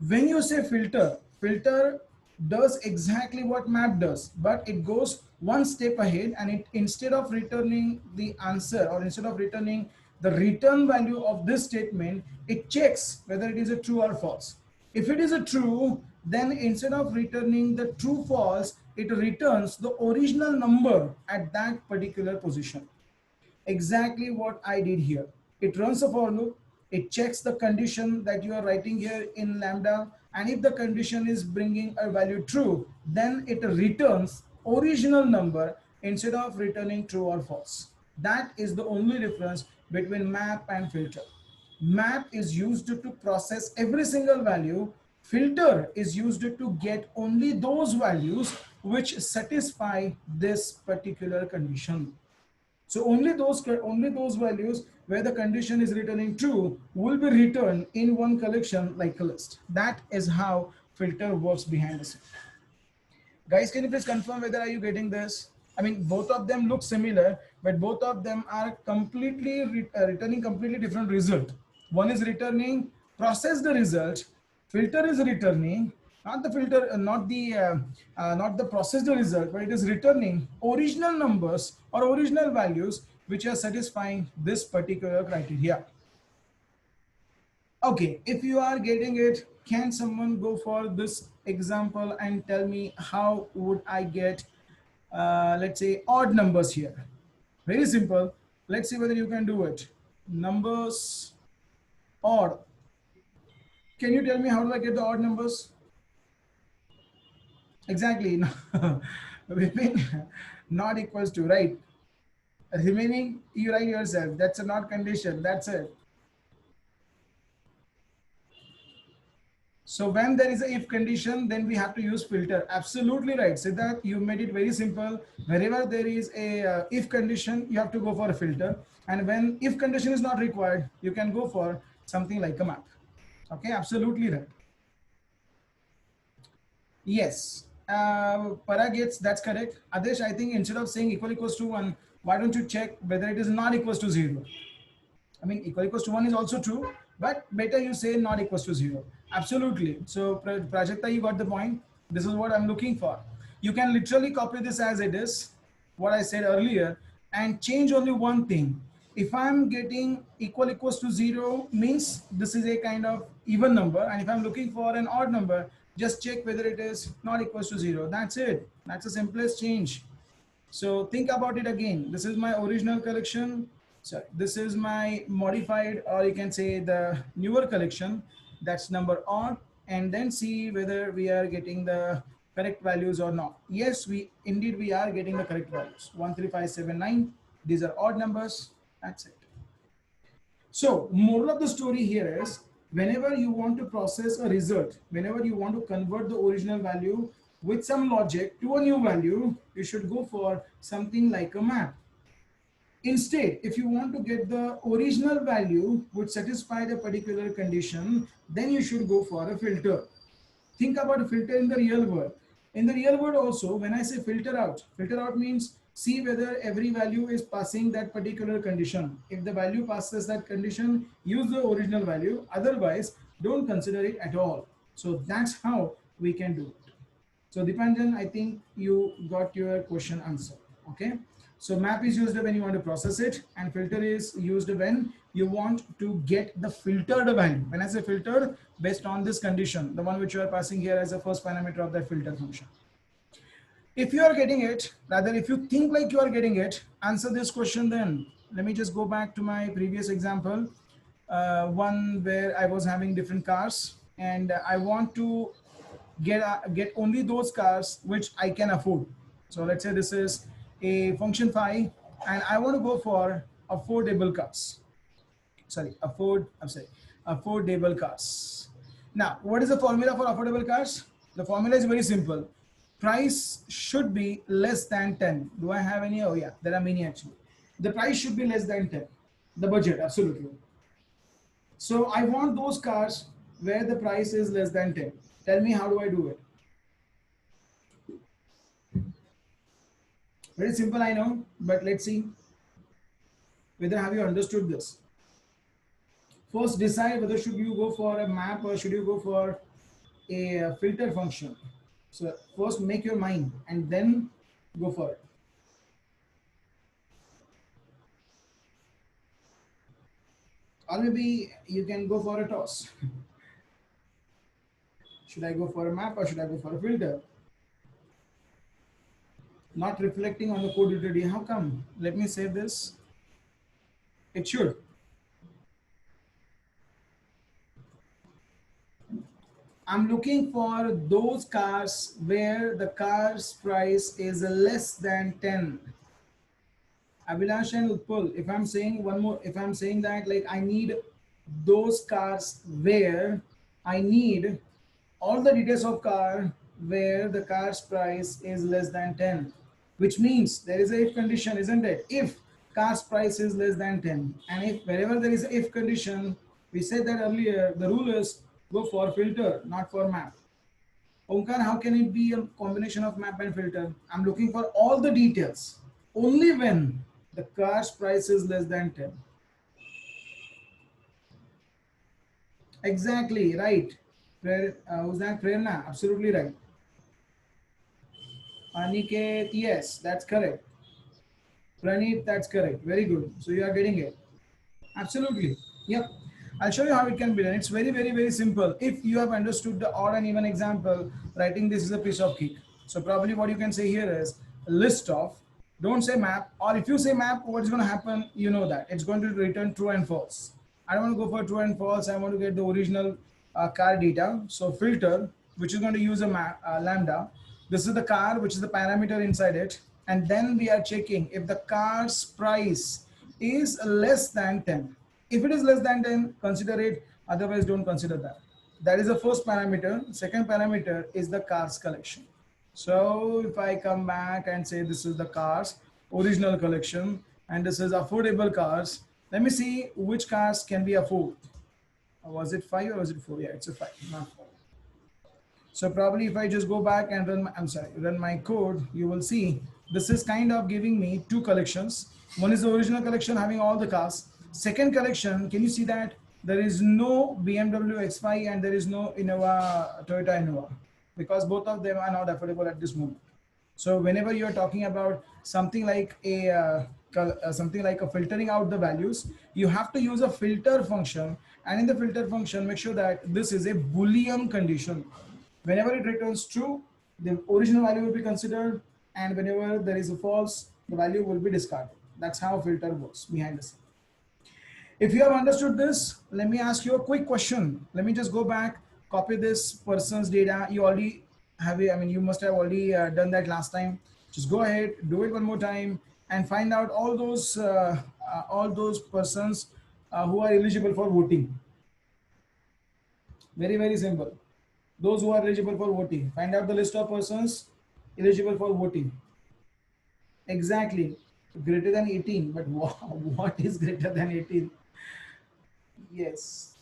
When you say filter, filter does exactly what map does, but it goes one step ahead, and it, instead of returning the answer or instead of returning the return value of this statement, it checks whether it is a true or false. If it is a true, then instead of returning the true false, it returns the original number at that particular position. Exactly what I did here. It runs a for loop, it checks the condition that you are writing here in Lambda, and if the condition is bringing a value true, then it returns original number instead of returning true or false. That is the only difference between map and filter. Map is used to process every single value. Filter is used to get only those values which satisfy this particular condition. So only those values where the condition is returning true will be returned in one collection like a list. That is how filter works behind the scene. Guys, can you please confirm whether are you getting this? I mean, both of them look similar, but both of them are completely returning completely different result. One is returning process the result. Filter is returning not the filter, not the process the result, but it is returning original numbers or original values which are satisfying this particular criteria. Okay, if you are getting it, can someone go for this example and tell me how would I get, let's say, odd numbers here? Very simple. Let's see whether you can do it. Numbers odd. Can you tell me how do I get the odd numbers? Exactly. Between not equals to, right? Remaining, you write yourself. That's a not condition. That's it. So when there is a if condition, then we have to use filter. Absolutely right. So that you made it very simple. Wherever there is a if condition, you have to go for a filter. And when if condition is not required, you can go for something like a map. Okay, absolutely right. Yes. Para gets, that's correct. Adesh, I think instead of saying equal equals to 1, why don't you check whether it is not equals to 0? I mean, equal equals to 1 is also true, but better you say not equals to 0. Absolutely. So, Prajakta, you got the point. This is what I'm looking for. You can literally copy this as it is, what I said earlier, and change only one thing. If I'm getting equal equals to 0, means this is a kind of even number. And if I'm looking for an odd number, just check whether it is not equals to 0. That's it. That's the simplest change. So think about it again. This is my original collection. So this is my modified, or you can say the newer collection. That's number odd, and then see whether we are getting the correct values or not. Yes, we are getting the correct values. 13579. These are odd numbers. That's it. So moral of the story here is, whenever you want to process a result, whenever you want to convert the original value with some logic to a new value, you should go for something like a map. Instead, if you want to get the original value which satisfy the particular condition, then you should go for a filter. Think about a filter in the real world. In the real world also, when I say filter out means see whether every value is passing that particular condition. If the value passes that condition, use the original value. Otherwise, don't consider it at all. So that's how we can do it. So Dipanjan, I think you got your question answered. Okay. So map is used when you want to process it, and filter is used when you want to get the filtered value. When I say filtered, based on this condition, the one which you are passing here as the first parameter of that filter function. If you are getting it, rather if you think like you are getting it, answer this question then. Let me just go back to my previous example, one where I was having different cars, and I want to get only those cars which I can afford. So let's say this is a function phi, and I want to go for affordable cars. Affordable cars. Now, what is the formula for affordable cars? The formula is very simple. Price should be less than 10. Do I have any? Oh yeah, there are many actually. The price should be less than 10. The budget, absolutely. So I want those cars where the price is less than 10. Tell me, how do I do it? Very simple, I know, but let's see whether have you understood this. First, decide whether should you go for a map or should you go for a filter function. So first make your mind and then go for it. Or maybe you can go for a toss. Should I go for a map or should I go for a filter? Not reflecting on the code utility. How come? Let me save this. It should. I'm looking for those cars where the car's price is less than 10. Abhilash and Utpal, if I'm saying one more, if I'm saying that like I need those cars where I need all the details of car where the car's price is less than 10, which means there is a if condition, isn't it? If car's price is less than 10, and if wherever there is a if condition, we said that earlier, the rule is go for filter, not for map. Omkar, how can it be a combination of map and filter? I'm looking for all the details only when the car's price is less than 10. Exactly, right. Who's that? Prerna, absolutely right. Aniket, yes, that's correct. Praneet, that's correct. Very good. So you are getting it. Absolutely. Yep. I'll show you how it can be done. It's very, very, very simple. If you have understood the odd and even example, writing this is a piece of cake. So probably what you can say here is a list of, don't say map, or if you say map, what's going to happen? You know that. It's going to return true and false. I don't want to go for true and false. I want to get the original car data. So filter, which is going to use a lambda. This is the car, which is the parameter inside it. And then we are checking if the car's price is less than 10. If it is less than 10, consider it. Otherwise, don't consider that. That is the first parameter. Second parameter is the cars collection. So if I come back and say this is the cars original collection and this is affordable cars, let me see which cars can be afforded. Was it 5 or was it 4? Yeah, it's a 5, not 4. So probably if I just go back and run my code, you will see this is kind of giving me two collections. One is the original collection having all the cars. Second collection, can you see that there is no BMW X5 and there is no Innova, Toyota Innova, because both of them are not affordable at this moment. So whenever you are talking about something like a filtering out the values, you have to use a filter function, and in the filter function, make sure that this is a Boolean condition. Whenever it returns true, the original value will be considered. and whenever there is a false, the value will be discarded. That's how filter works behind the scene. If you have understood this, let me ask you a quick question. Let me just go back, copy this person's data. You already have it. I mean, you must have already done that last time. Just go ahead, do it one more time, and find out all those persons who are eligible for voting. Very, very simple. Those who are eligible for voting. Find out the list of persons eligible for voting. Exactly. Greater than 18. But what is greater than 18? Yes.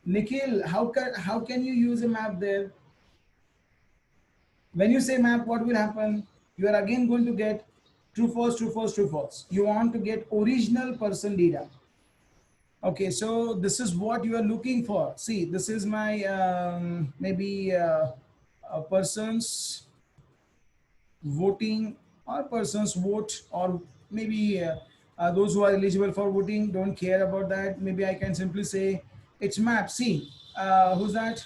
Nikhil, how can you use a map there? When you say map, what will happen? You are again going to get true, false, true, false, true, false. You want to get original person data. Okay, so this is what you are looking for. See, this is my maybe persons voting or persons vote, or maybe those who are eligible for voting don't care about that. Maybe I can simply say it's map. See, who's that?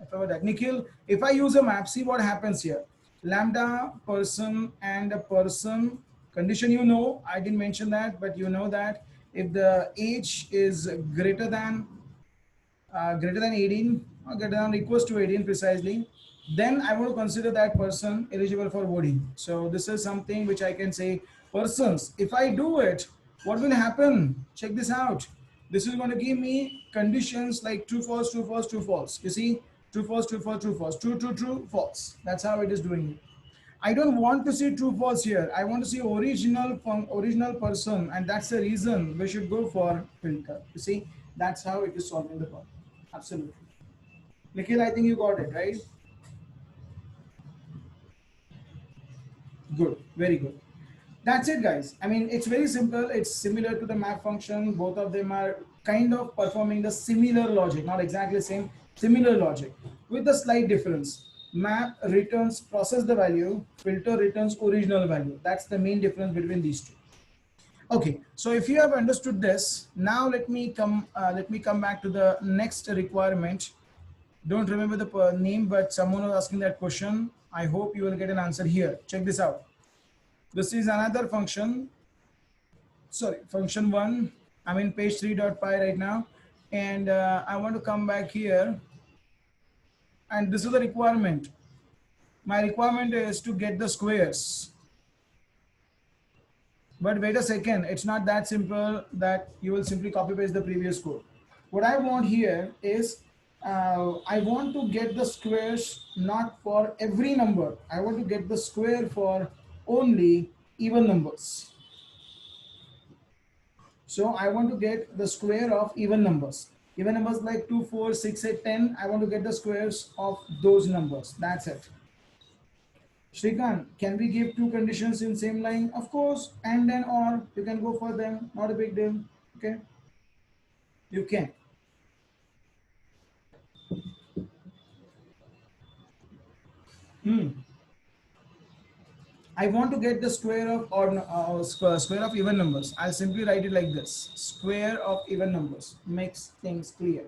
I forgot that. Nikhil, if I use a map, see what happens here. Lambda person and a person condition, I didn't mention that, but you know that if the age is greater than 18 or greater than or equals to 18 precisely, then I want to consider that person eligible for voting. So this is something which I can say persons. If I do it, what will happen? Check this out. This is going to give me conditions like true, false, true, false, true, false. You see, true, false, true, false, true, false, true, true, true, false. That's how it is doing it. I don't want to see true false here. I want to see original person, and that's the reason we should go for filter. You see, that's how it is solving the problem. Absolutely. Nikhil, I think you got it, right? Good, very good. That's it, guys. I mean, it's very simple. It's similar to the map function. Both of them are kind of performing the similar logic, not exactly the same, similar logic, with a slight difference. Map returns process the value, filter returns original value. That's the main difference between these two. Okay, so if you have understood this, now let me come back to the next requirement. Don't remember the name, but someone was asking that question. I hope you will get an answer here. Check this out. This is another function. Sorry, function one. I'm in page 3.py right now. And I want to come back here. And this is the requirement. My requirement is to get the squares. But wait a second, it's not that simple that you will simply copy paste the previous code. What I want here is I want to get the squares not for every number. I want to get the square for only even numbers. So I want to get the square of even numbers. Even numbers like 2, 4, 6, 8, 10. I want to get the squares of those numbers. That's it. Shrikant, can we give two conditions in same line? Of course, and then or you can go for them. Not a big deal. Okay, you can. I want to get the square of square of even numbers. I'll simply write it like this: square of even numbers. Makes things clear.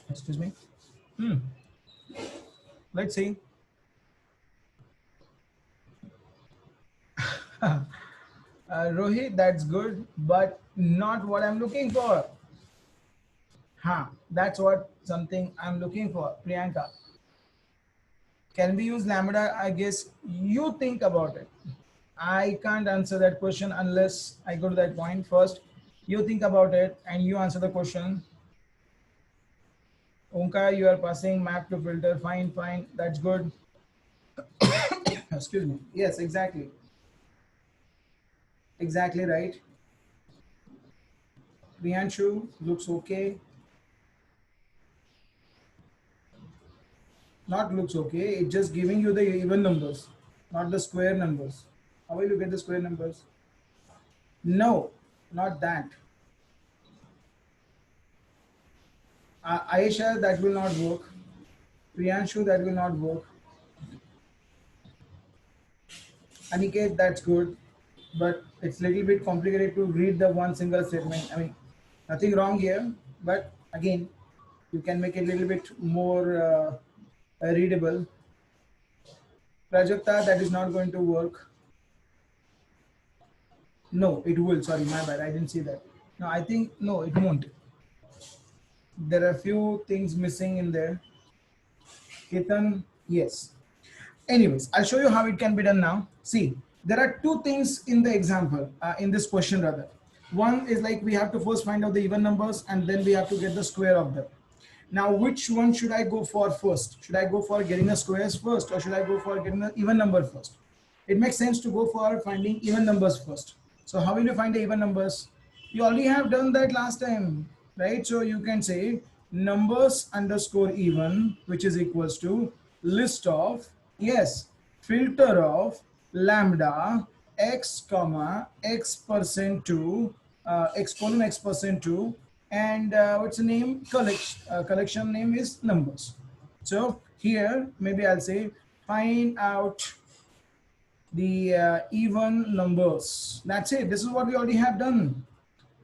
Excuse me. Let's see. Rohit, that's good, but not what I'm looking for. That's what something I'm looking for. Priyanka, can we use lambda? I guess you think about it. I can't answer that question unless I go to that point first. You think about it and you answer the question. Omkar, you are passing map to filter. Fine, fine. That's good. Excuse me. Yes, exactly. Exactly right. Priyanshu looks okay. Not looks okay. It's just giving you the even numbers, not the square numbers. How will you get the square numbers? No, not that. Aisha, that will not work. Priyanshu, that will not work. Aniket, that's good, but it's a little bit complicated to read the one single statement. I mean, nothing wrong here, but again, You can make it a little bit more readable. Prajakta, that is not going to work. No, it will. Sorry, my bad. I didn't see that. No, I think, no, it won't. There are a few things missing in there. Ketan, yes. Anyways, I'll show you how it can be done now. See, there are two things in the example, in this question rather. One is like we have to first find out the even numbers and then we have to get the square of them. Now, which one should I go for first? Should I go for getting the squares first or should I go for getting the even number first? It makes sense to go for finding even numbers first. So how will you find the even numbers? You already have done that last time, right? So you can say numbers underscore even, which is equals to list of, yes, filter of lambda x comma x percent 2 x colon x percent 2 and what's the name, collection name is numbers. So here maybe I'll say find out the even numbers. That's it. This is what we already have done.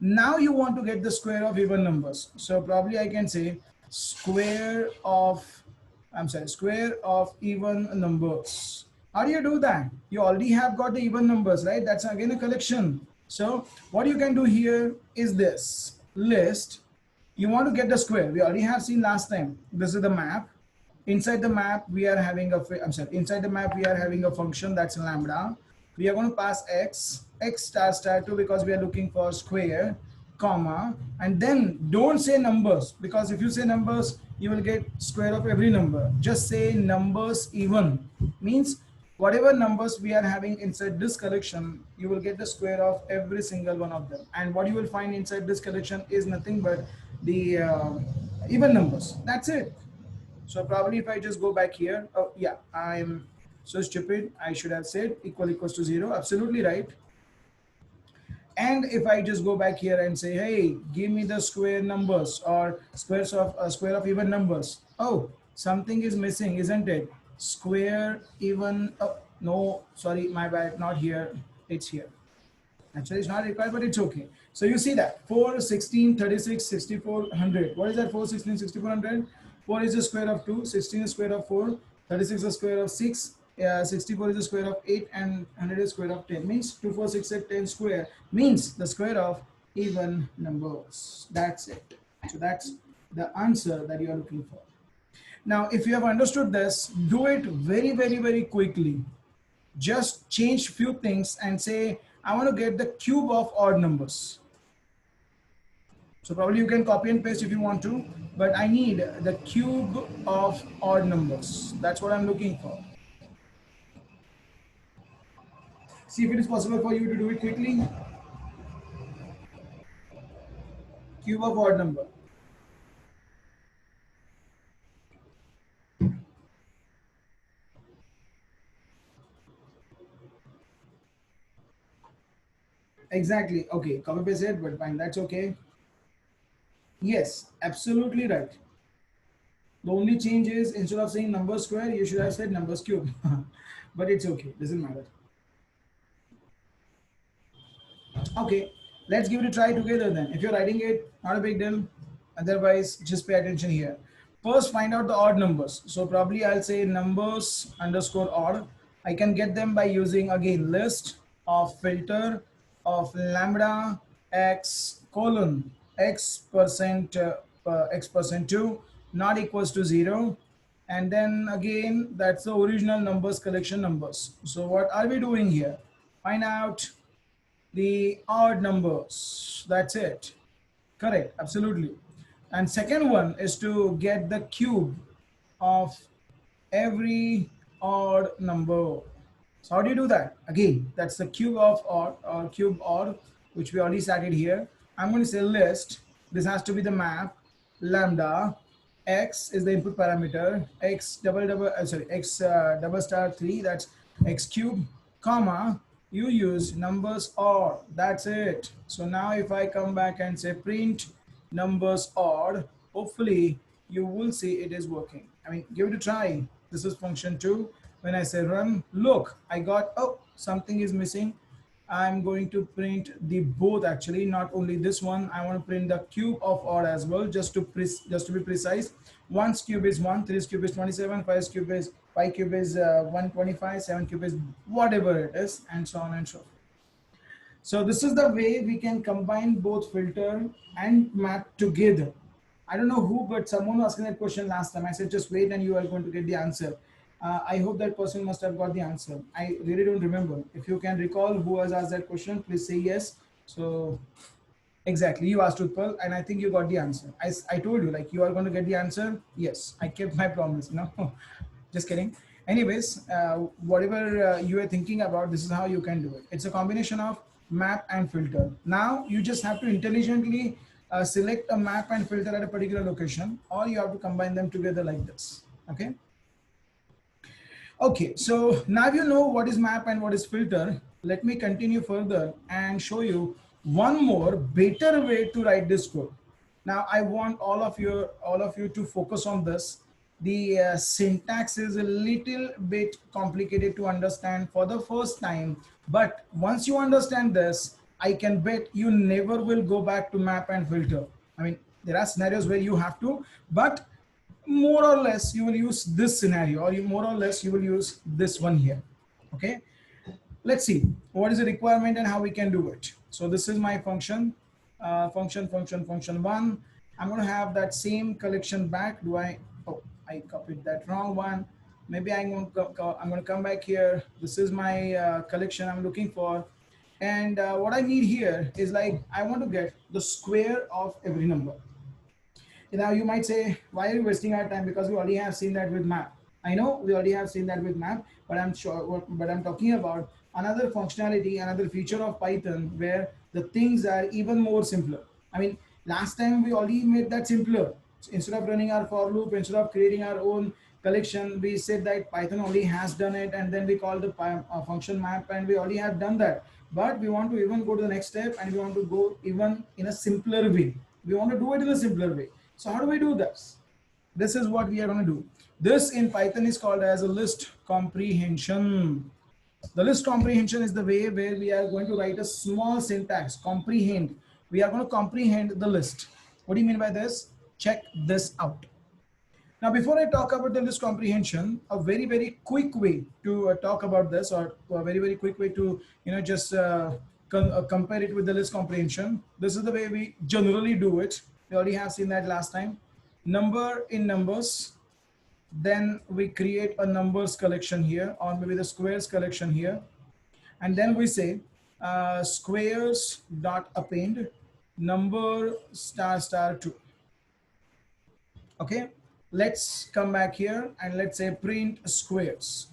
Now you want to get the square of even numbers. So probably I can say square of, I'm sorry, square of even numbers. How do you do that? You already have got the even numbers, right? That's again a collection. So what you can do here is this list. You want to get the square. We already have seen last time. This is the map. Inside the map, we are having a, I'm sorry, inside the map, we are having a function that's lambda. We are going to pass x star star 2 because we are looking for square, comma, and then don't say numbers because if you say numbers, you will get square of every number. Just say numbers even, means whatever numbers we are having inside this collection, you will get the square of every single one of them. And what you will find inside this collection is nothing but the even numbers. That's it. So probably if I just go back here, oh yeah, I'm so stupid. I should have said equal equals to 0. Absolutely right. And if I just go back here and say, hey, give me the square numbers or square of even numbers. Oh, something is missing, isn't it? Square even, oh, no, sorry, my bad, not here. It's here. Actually, it's not required, but it's okay. So you see that 4, 16, 36, 64, 100. What is that 4, 16, 64, 100? 4 is the square of 2, 16 is the square of 4, 36 is the square of 6, 64 is the square of 8, and 100 is the square of 10. Means 2, 4, 6, 8, 10 square means the square of even numbers. That's it. So that's the answer that you are looking for. Now, if you have understood this, do it very, very, very quickly. Just change few things and say, I want to get the cube of odd numbers. So probably you can copy and paste if you want to, but I need the cube of odd numbers. That's what I'm looking for. See if it is possible for you to do it quickly. Cube of odd number. Exactly. Okay, copy paste it, but fine, that's okay. Yes, absolutely right. The only change is instead of saying number square, you should have said numbers cube. But it's okay, doesn't matter. Okay, let's give it a try together then. If you're writing it, not a big deal. Otherwise, just pay attention here. First, find out the odd numbers. So probably I'll say numbers underscore odd. I can get them by using again list of filter of lambda x colon x percent x percent 2 not equals to 0. And then again, that's the original numbers collection numbers. So what are we doing here? Find out the odd numbers. That's it. Correct, absolutely. And second one is to get the cube of every odd number. So how do you do that? Again, that's the cube of odd or cube odd, which we already started here. I'm going to say list. This has to be the map. Lambda x is the input parameter. X double double sorry x double star 3. That's x cube, comma. You use numbers odd. That's it. So now if I come back and say print numbers odd, hopefully you will see it is working. I mean, give it a try. This is function 2. When I say run, look, I got, oh, something is missing. I'm going to print the both, actually, not only this one. I want to print the cube of odd as well, just to be precise. 1's cube is 1, 3's cube is 27, 5 cube is 125, 7 cube is whatever it is, and so on and so forth. So this is the way we can combine both filter and map together. I don't know who, but someone was asking that question last time. I said, just wait and you are going to get the answer. I hope that person must have got the answer. I really don't remember. If you can recall who has asked that question, please say yes. So exactly, you asked Utpal, and I think you got the answer. I told you, like, you are going to get the answer. Yes, I kept my promise. Just kidding. Anyways, whatever you are thinking about, this is how you can do it. It's a combination of map and filter. Now you just have to intelligently select a map and filter at a particular location, or you have to combine them together like this. Okay. Okay, so now you know what is map and what is filter. Let me continue further and show you one more better way to write this code. Now I want all of you to focus on this. The syntax is a little bit complicated to understand for the first time, but once you understand this, I can bet you never will go back to map and filter. I mean, there are scenarios where you have to, but more or less you will use this scenario, or you more or less you will use this one here. Okay, let's see what is the requirement and how we can do it. So this is my function, function one. I'm going to have that same collection back. Oh, I copied that wrong one. Maybe I'm going to come back here. This is my collection I'm looking for, and what I need here is, like, I want to get the square of every number. Now you might say, why are you wasting our time? Because we already have seen that with map. I know we already have seen that with map, but I'm talking about another functionality, another feature of Python where the things are even more simpler. I mean, last time we already made that simpler. Instead of running our for loop, instead of creating our own collection, we said that Python already has done it, and then we call the function map, and we already have done that. But we want to even go to the next step, and we want to go even in a simpler way. We want to do it in a simpler way. So how do we do this? This is what we are going to do. This in Python is called as a list comprehension. The list comprehension is the way where we are going to write a small syntax, comprehend. We are going to comprehend the list. What do you mean by this? Check this out. Now, before I talk about the list comprehension, a very quick way to talk about this, or a very quick way to just compare it with the list comprehension. This is the way we generally do it. We already have seen that last time. Number in numbers, then we create a numbers collection here, or maybe the squares collection here, and then we say squares dot append number star star 2. Okay, let's come back here and let's say print squares.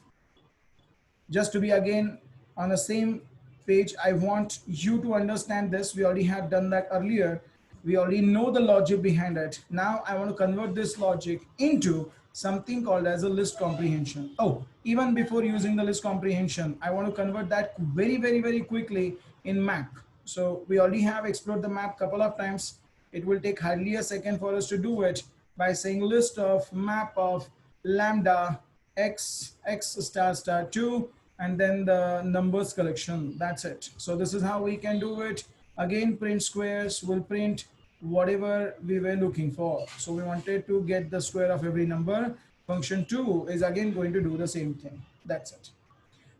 Just to be again on the same page, I want you to understand this. We already have done that earlier. We already know the logic behind it. Now I want to convert this logic into something called as a list comprehension. Oh, even before using the list comprehension, I want to convert that very quickly in map. So we already have explored the map a couple of times. It will take hardly a second for us to do it by saying list of map of lambda x star star 2, and then the numbers collection. That's it. So this is how we can do it. Again, print squares will print whatever we were looking for. So we wanted to get the square of every number. Function 2 is again going to do the same thing. That's it.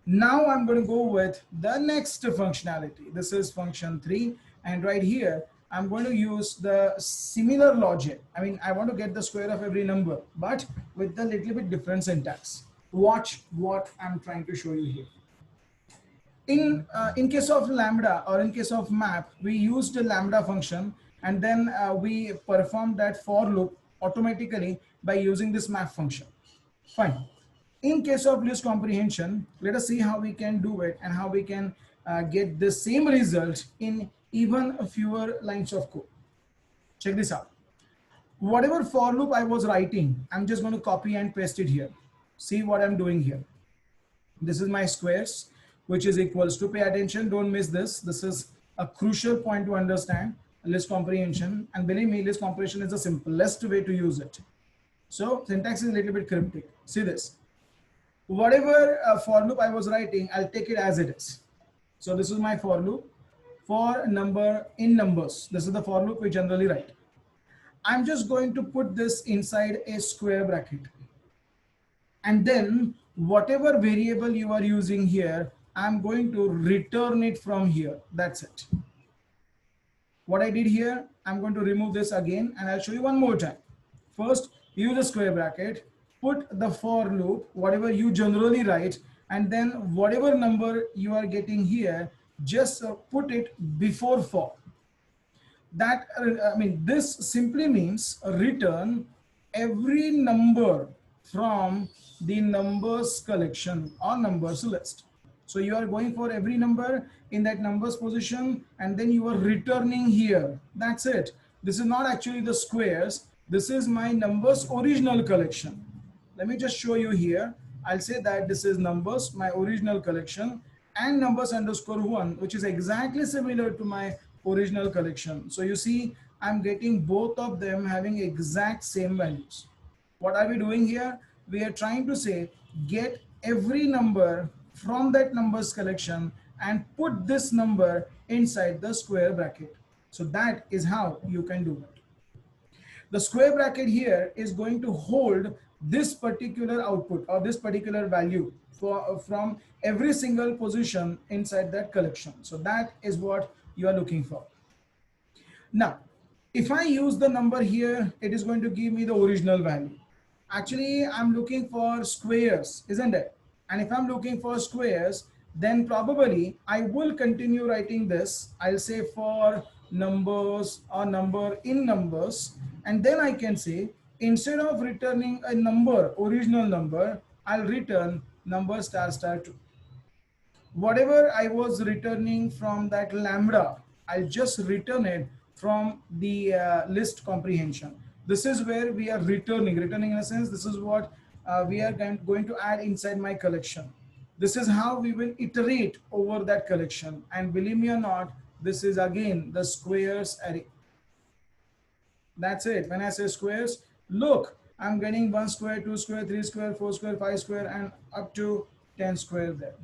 Now I'm going to go with the next functionality. This is function 3, and right here I'm going to use the similar logic. I mean, I want to get the square of every number, but with the little bit different syntax. Watch what I'm trying to show you here. In case of lambda, or in case of map, we used the lambda function, and then we performed that for loop automatically by using this map function. Fine. In case of list comprehension, let us see how we can do it and how we can get the same result in even fewer lines of code. Check this out. Whatever for loop I was writing, I'm just going to copy and paste it here. See what I'm doing here. This is my squares, which is equals to, pay attention, don't miss this. This is a crucial point to understand list comprehension. And believe me, list comprehension is the simplest way to use it. So syntax is a little bit cryptic. See this. Whatever for loop I was writing, I'll take it as it is. So this is my for loop for number in numbers. This is the for loop we generally write. I'm just going to put this inside a square bracket. And then whatever variable you are using here, I'm going to return it from here. That's it. What I did here, I'm going to remove this again and I'll show you one more time. First, use a square bracket, put the for loop, whatever you generally write, and then whatever number you are getting here, just put it before for. That I mean, this simply means return every number from the numbers collection or numbers list. So you are going for every number in that numbers position and then you are returning here. That's it. This is not actually the squares. This is my numbers original collection. Let me just show you here. I'll say that this is numbers, my original collection, and numbers underscore one, which is exactly similar to my original collection. So you see, I'm getting both of them having exact same values. What are we doing here? We are trying to say, get every number from that numbers collection and put this number inside the square bracket. So that is how you can do it. The square bracket here is going to hold this particular output or this particular value from every single position inside that collection. So that is what you are looking for. Now, if I use the number here, it is going to give me the original value. Actually, I'm looking for squares, isn't it? And if I'm looking for squares, then probably I will continue writing this. I'll say for numbers or number in numbers. And then I can say, instead of returning a number, original number, I'll return number star star 2. Whatever I was returning from that lambda, I'll just return it from the list comprehension. This is where we are returning in a sense, this is what we are going to add inside my collection. This is how we will iterate over that collection. And believe me or not, this is again the squares array. That's it. When I say squares, look, I'm getting 1 square, 2 square, 3 square, 4 square, 5 square, and up to 10 square there.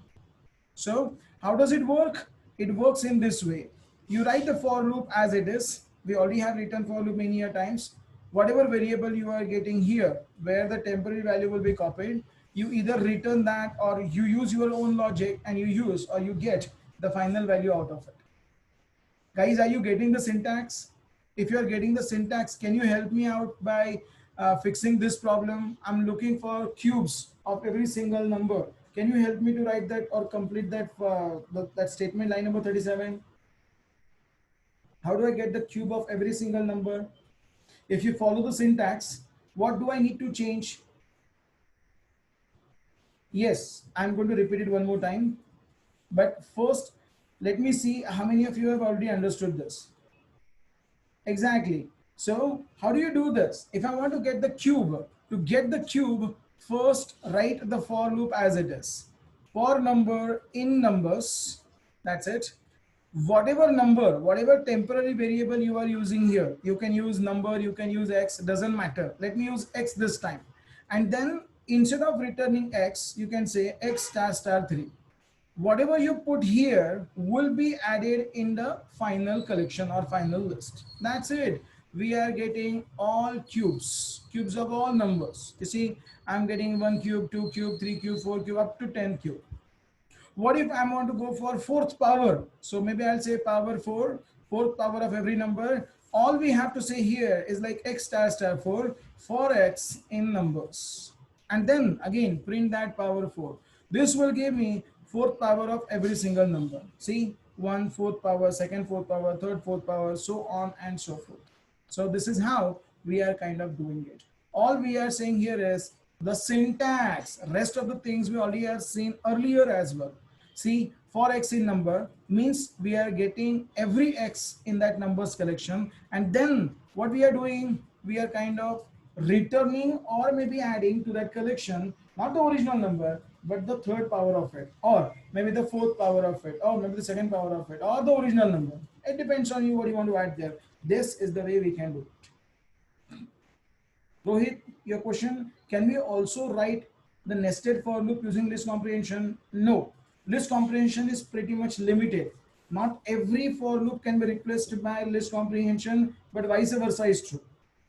So how does it work? It works in this way. You write the for loop as it is. We already have written for loop many a times. Whatever variable you are getting here, where the temporary value will be copied, you either return that or you use your own logic and you use or you get the final value out of it. Guys, are you getting the syntax? If you are getting the syntax, can you help me out by fixing this problem? I'm looking for cubes of every single number. Can you help me to write that or complete that that statement, line number 37? How do I get the cube of every single number? If you follow the syntax, what do I need to change? Yes, I'm going to repeat it one more time. But first, let me see how many of you have already understood this. Exactly. So how do you do this? If I want to get the cube, first write the for loop as it is. For number in numbers, that's it. Whatever number, whatever temporary variable you are using here, you can use number, you can use x, doesn't matter. Let me use x this time. And then instead of returning x, you can say x star star 3. Whatever you put here will be added in the final collection or final list. That's it. We are getting all cubes of all numbers. You see, I'm getting 1 cube, 2 cube, 3 cube, 4 cube, up to 10 cube. What if I want to go for fourth power? So maybe I'll say power 4, fourth power of every number. All we have to say here is like x star star 4 for x in numbers. And then again, print that power 4. This will give me fourth power of every single number. See, 1 fourth power, second fourth power, third fourth power, so on and so forth. So this is how we are kind of doing it. All we are saying here is the syntax. Rest of the things we already have seen earlier as well. See, for x in number means we are getting every x in that numbers collection, and then what we are doing, we are kind of returning or maybe adding to that collection not the original number but the third power of it, or maybe the fourth power of it, or maybe the second power of it, or the original number. It depends on you what you want to add there. This is the way we can do it. Rohit, your question, can we also write the nested for loop using list comprehension? No. list comprehension is pretty much limited. Not every for loop can be replaced by list comprehension, but vice versa is true.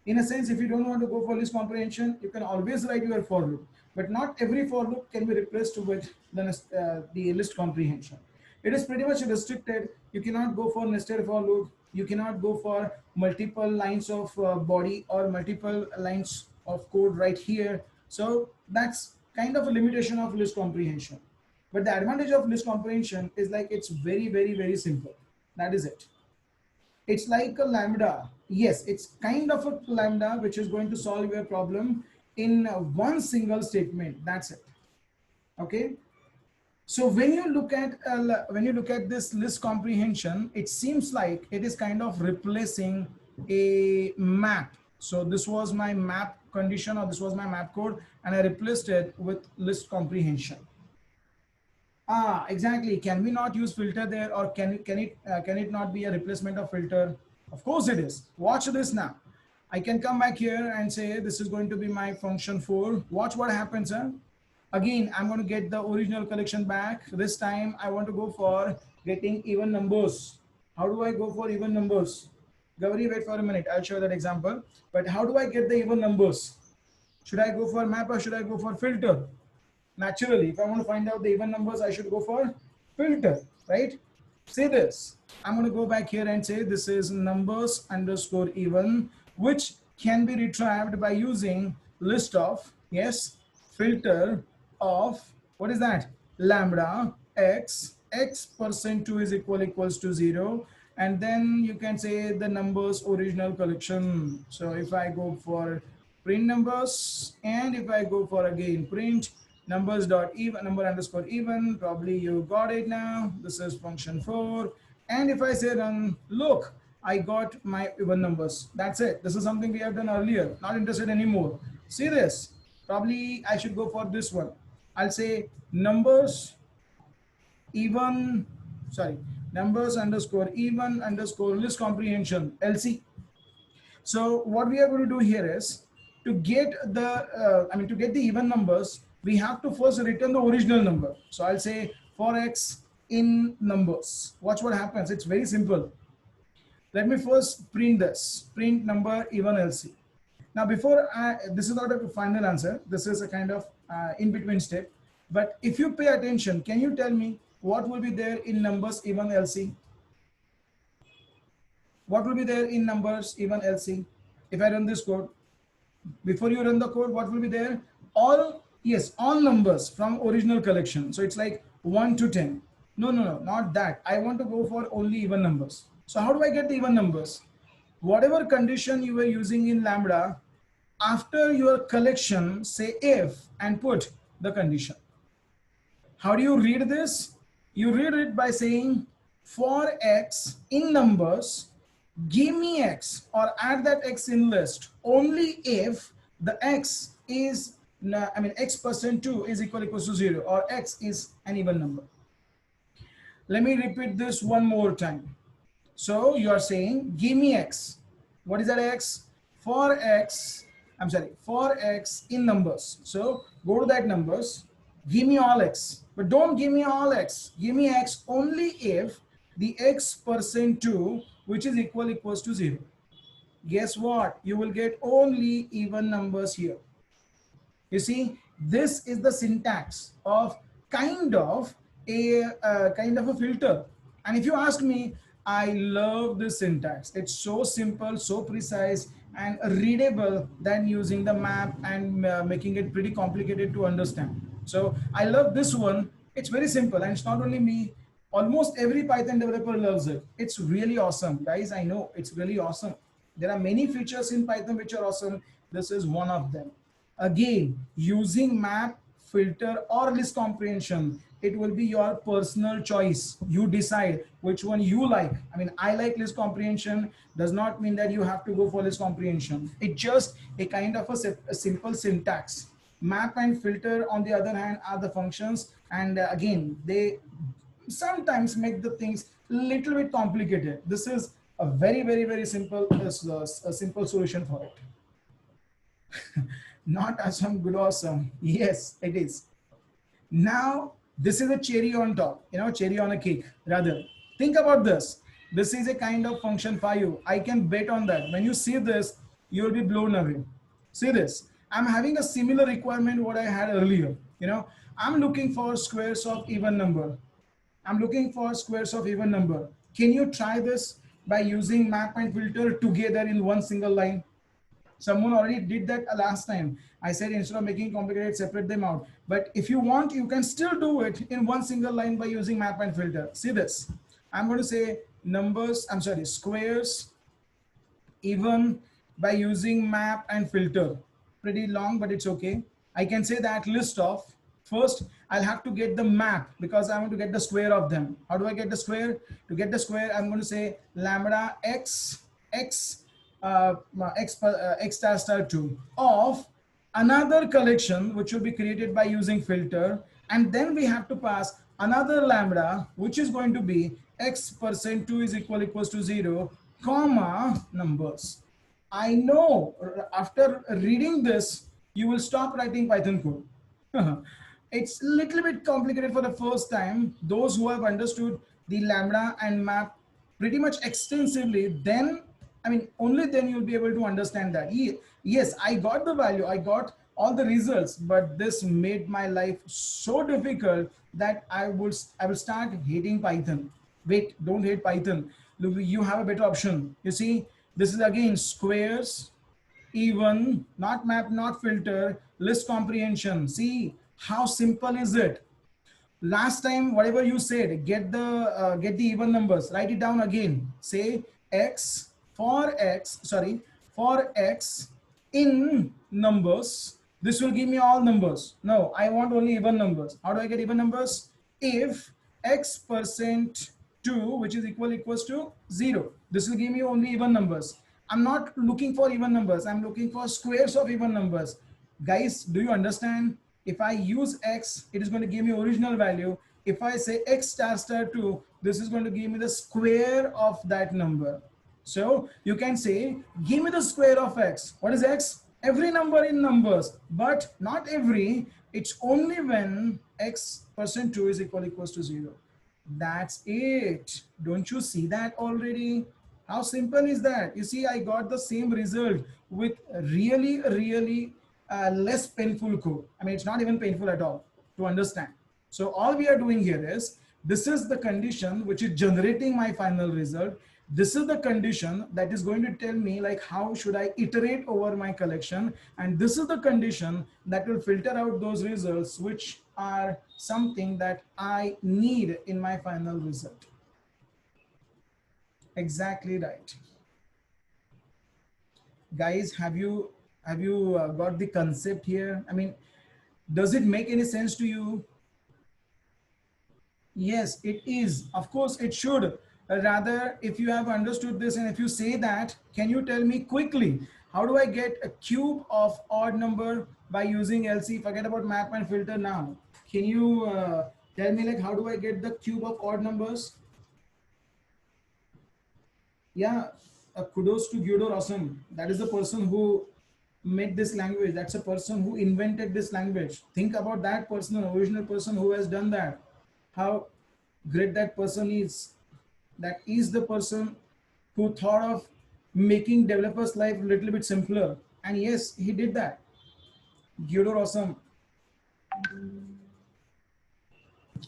In a sense, if you don't want to go for list comprehension, you can always write your for loop, but not every for loop can be replaced with the list comprehension. It is pretty much restricted. You cannot go for nested for loop. You cannot go for multiple lines of body or multiple lines of code right here. So that's kind of a limitation of list comprehension. But the advantage of list comprehension is like it's very, very, very simple. That is it. It's like a lambda. Yes, it's kind of a lambda which is going to solve your problem in one single statement. That's it. Okay. So when you look at this list comprehension, it seems like it is kind of replacing a map. So this was my map condition, or this was my map code, and I replaced it with list comprehension. Ah, exactly. Can we not use filter there, or can it not be a replacement of filter? Of course it is. Watch this now. I can come back here and say this is going to be my function 4. Watch what happens, huh? Again, I'm going to get the original collection back. This time I want to go for getting even numbers. How do I go for even numbers? Gauri, wait for a minute. I'll show that example. But how do I get the even numbers? Should I go for map or should I go for filter? Naturally, if I want to find out the even numbers, I should go for filter, right? Say this. I'm going to go back here and say this is numbers underscore even, which can be retrieved by using list of, yes, filter of, what is that? Lambda x, x percent 2 is equals to 0. And then you can say the numbers original collection. So if I go for print numbers, and if I go for again print numbers dot even, number underscore even, probably you got it now. This is function 4. And if I say run, look, I got my even numbers. That's it. This is something we have done earlier. Not interested anymore. See this? Probably I should go for this one. I'll say numbers even, sorry, numbers underscore even underscore list comprehension, LC. So what we are going to do here is to get to get the even numbers, we have to first return the original number. So I'll say for x in numbers. Watch what happens. It's very simple. Let me first print this, print number even LC. Now this is not a final answer. This is a kind of in-between step. But if you pay attention, can you tell me what will be there in numbers even LC? What will be there in numbers even LC? If I run this code, before you run the code, what will be there? All, yes, all numbers from original collection. So it's like 1 to 10. No, not that. I want to go for only even numbers. So how do I get the even numbers? Whatever condition you were using in Lambda, after your collection, say if and put the condition. How do you read this? You read it by saying for x in numbers, give me x or add that x in list only if the x is, x percent 2 is equals to 0, or x is an even number. Let me repeat this one more time. So you are saying give me x. What is that x? For x, for x in numbers. So go to that numbers, give me all x, but don't give me all x. Give me x only if the x percent 2, which is equals to 0. Guess what? You will get only even numbers here. You see, this is the syntax of kind of a filter. And if you ask me, I love this syntax. It's so simple, so precise, and readable than using the map and making it pretty complicated to understand. So I love this one. It's very simple, and it's not only me. Almost every Python developer loves it. It's really awesome, guys. I know it's really awesome. There are many features in Python which are awesome. This is one of them. Again, using map, filter, or list comprehension, it will be your personal choice. You decide which one you like. I mean, I like list comprehension does not mean that you have to go for list comprehension. It's just a kind of a simple syntax. Map and filter, on the other hand, are the functions, and again, they sometimes make the things a little bit complicated. This is a very, very, very simple, a simple solution for it. Not awesome, good, awesome. Yes, it is. Now, This is a cherry on top, you know, cherry on a cake rather. Think about this. This is a kind of function for you. I can bet on that. When you see this, you will be blown away. See this. I'm having a similar requirement what I had earlier. You know, I'm looking for squares of even number. I'm looking for squares of even number. Can you try this by using map and filter together in one single line? Someone already did that last time. I said instead of making complicated, separate them out. But if you want, you can still do it in one single line by using map and filter. See this. I'm going to say numbers, I'm sorry, squares even by using map and filter. Pretty long, but it's okay. I can say that list of, first I'll have to get the map because I want to get the square of them. How do I get the square? To get the square, I'm going to say lambda x x star star 2 of another collection which will be created by using filter, and then we have to pass another lambda which is going to be x percent 2 is equals to 0 comma numbers. I know after reading this you will stop writing Python code. It's a little bit complicated for the first time. Those who have understood the lambda and map pretty much extensively, then I mean only then you'll be able to understand that. Yes, I got the value, I got all the results, but this made my life so difficult that I will start hating Python. Wait, don't hate Python. Look, you have a better option. You see, this is again squares, even, not map, not filter, list comprehension. See how simple is it? Last time whatever you said, get the even numbers, write it down again. Say x for x, sorry, for x in numbers, this will give me all numbers. No, I want only even numbers. How do I get even numbers? If x percent 2 which is equals to 0, this will give me only even numbers. I'm not looking for even numbers, I'm looking for squares of even numbers. Guys, do you understand? If I use x, it is going to give me original value. If I say x star star 2, this is going to give me the square of that number. So you can say, give me the square of x. What is x? Every number in numbers, but not every. It's only when x percent 2 is equals to 0. That's it. Don't you see that already? How simple is that? You see, I got the same result with really less painful code. I mean, it's not even painful at all to understand. So all we are doing here is, this is the condition which is generating my final result. This is the condition that is going to tell me like how should I iterate over my collection, and this is the condition that will filter out those results which are something that I need in my final result. Exactly right. Guys, have you got the concept here? I mean, does it make any sense to you? Yes, it is. Of course, it should. Rather, if you have understood this and if you say that, can you tell me quickly, how do I get a cube of odd number by using LC? Forget about map and filter now. Can you tell me like how do I get the cube of odd numbers? Yeah, kudos to Gyodor Awesome. That is the person who made this language. That's a person who invented this language. Think about that person, an original person who has done that. How great that person is. That is the person who thought of making developers' life a little bit simpler. And yes, he did that. Gyodor Awesome.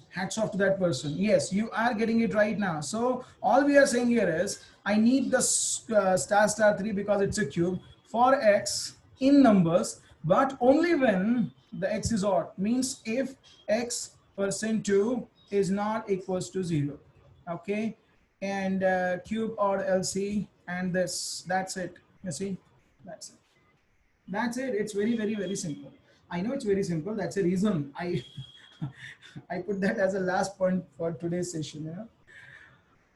Hats off to that person. Yes, you are getting it right now. So all we are saying here is I need the star star 3 because it's a cube for x in numbers, but only when the x is odd, means if x percent 2 is not equals to 0. Okay, and cube odd LC, and that's it. You see, that's it. That's it. It's very simple. I know it's very simple. That's a reason I I put that as a last point for today's session. You know?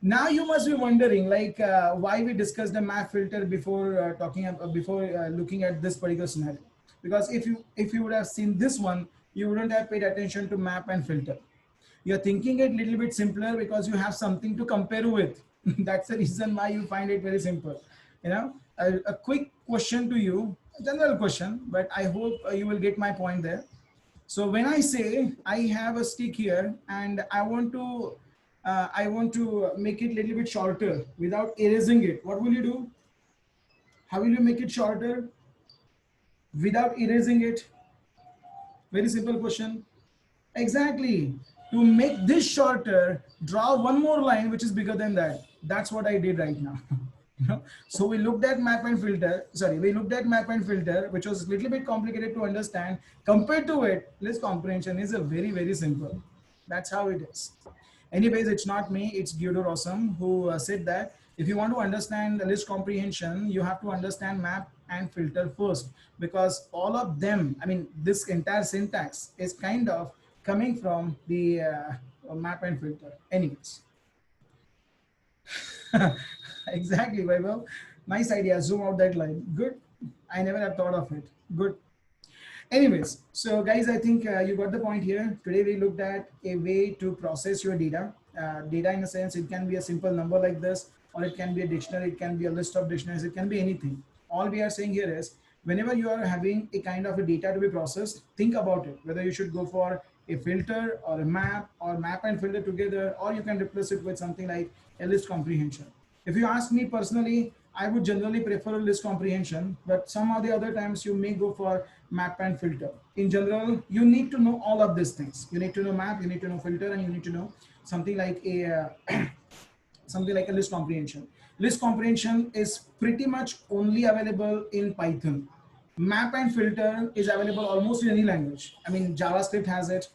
Now you must be wondering like why we discussed the map filter before looking at this particular scenario. Because if you would have seen this one, you wouldn't have paid attention to map and filter. You're thinking it a little bit simpler because you have something to compare with. That's the reason why you find it very simple. You know, a quick question to you, a general question, but I hope you will get my point there. So when I say I have a stick here and I want to make it a little bit shorter without erasing it, what will you do? How will you make it shorter without erasing it? Very simple question. Exactly. To make this shorter, draw one more line which is bigger than that. That's what I did right now. You know? So we looked at map and filter. Sorry, we looked at map and filter, which was a little bit complicated to understand. Compared to it, list comprehension is a very simple. That's how it is. Anyways, it's not me, it's Guido Rossum who said that if you want to understand the list comprehension, you have to understand map and filter first, because all of them, I mean, this entire syntax is kind of coming from the map and filter. Anyways, exactly, Vaibhav. Nice idea. Zoom out that line. Good. I never have thought of it. Good. Anyways, so guys, I think you got the point here. Today we looked at a way to process your data. Data in a sense, it can be a simple number like this, or it can be a dictionary, it can be a list of dictionaries, it can be anything. All we are saying here is, whenever you are having a kind of a data to be processed, think about it, whether you should go for a filter or a map, or map and filter together, or you can replace it with something like a list comprehension. If you ask me personally, I would generally prefer a list comprehension, but some of the other times you may go for map and filter. In general, you need to know all of these things. You need to know map, you need to know filter, and you need to know something like a something like a list comprehension. List comprehension is pretty much only available in Python. Map and filter is available almost in any language. I mean, JavaScript has it,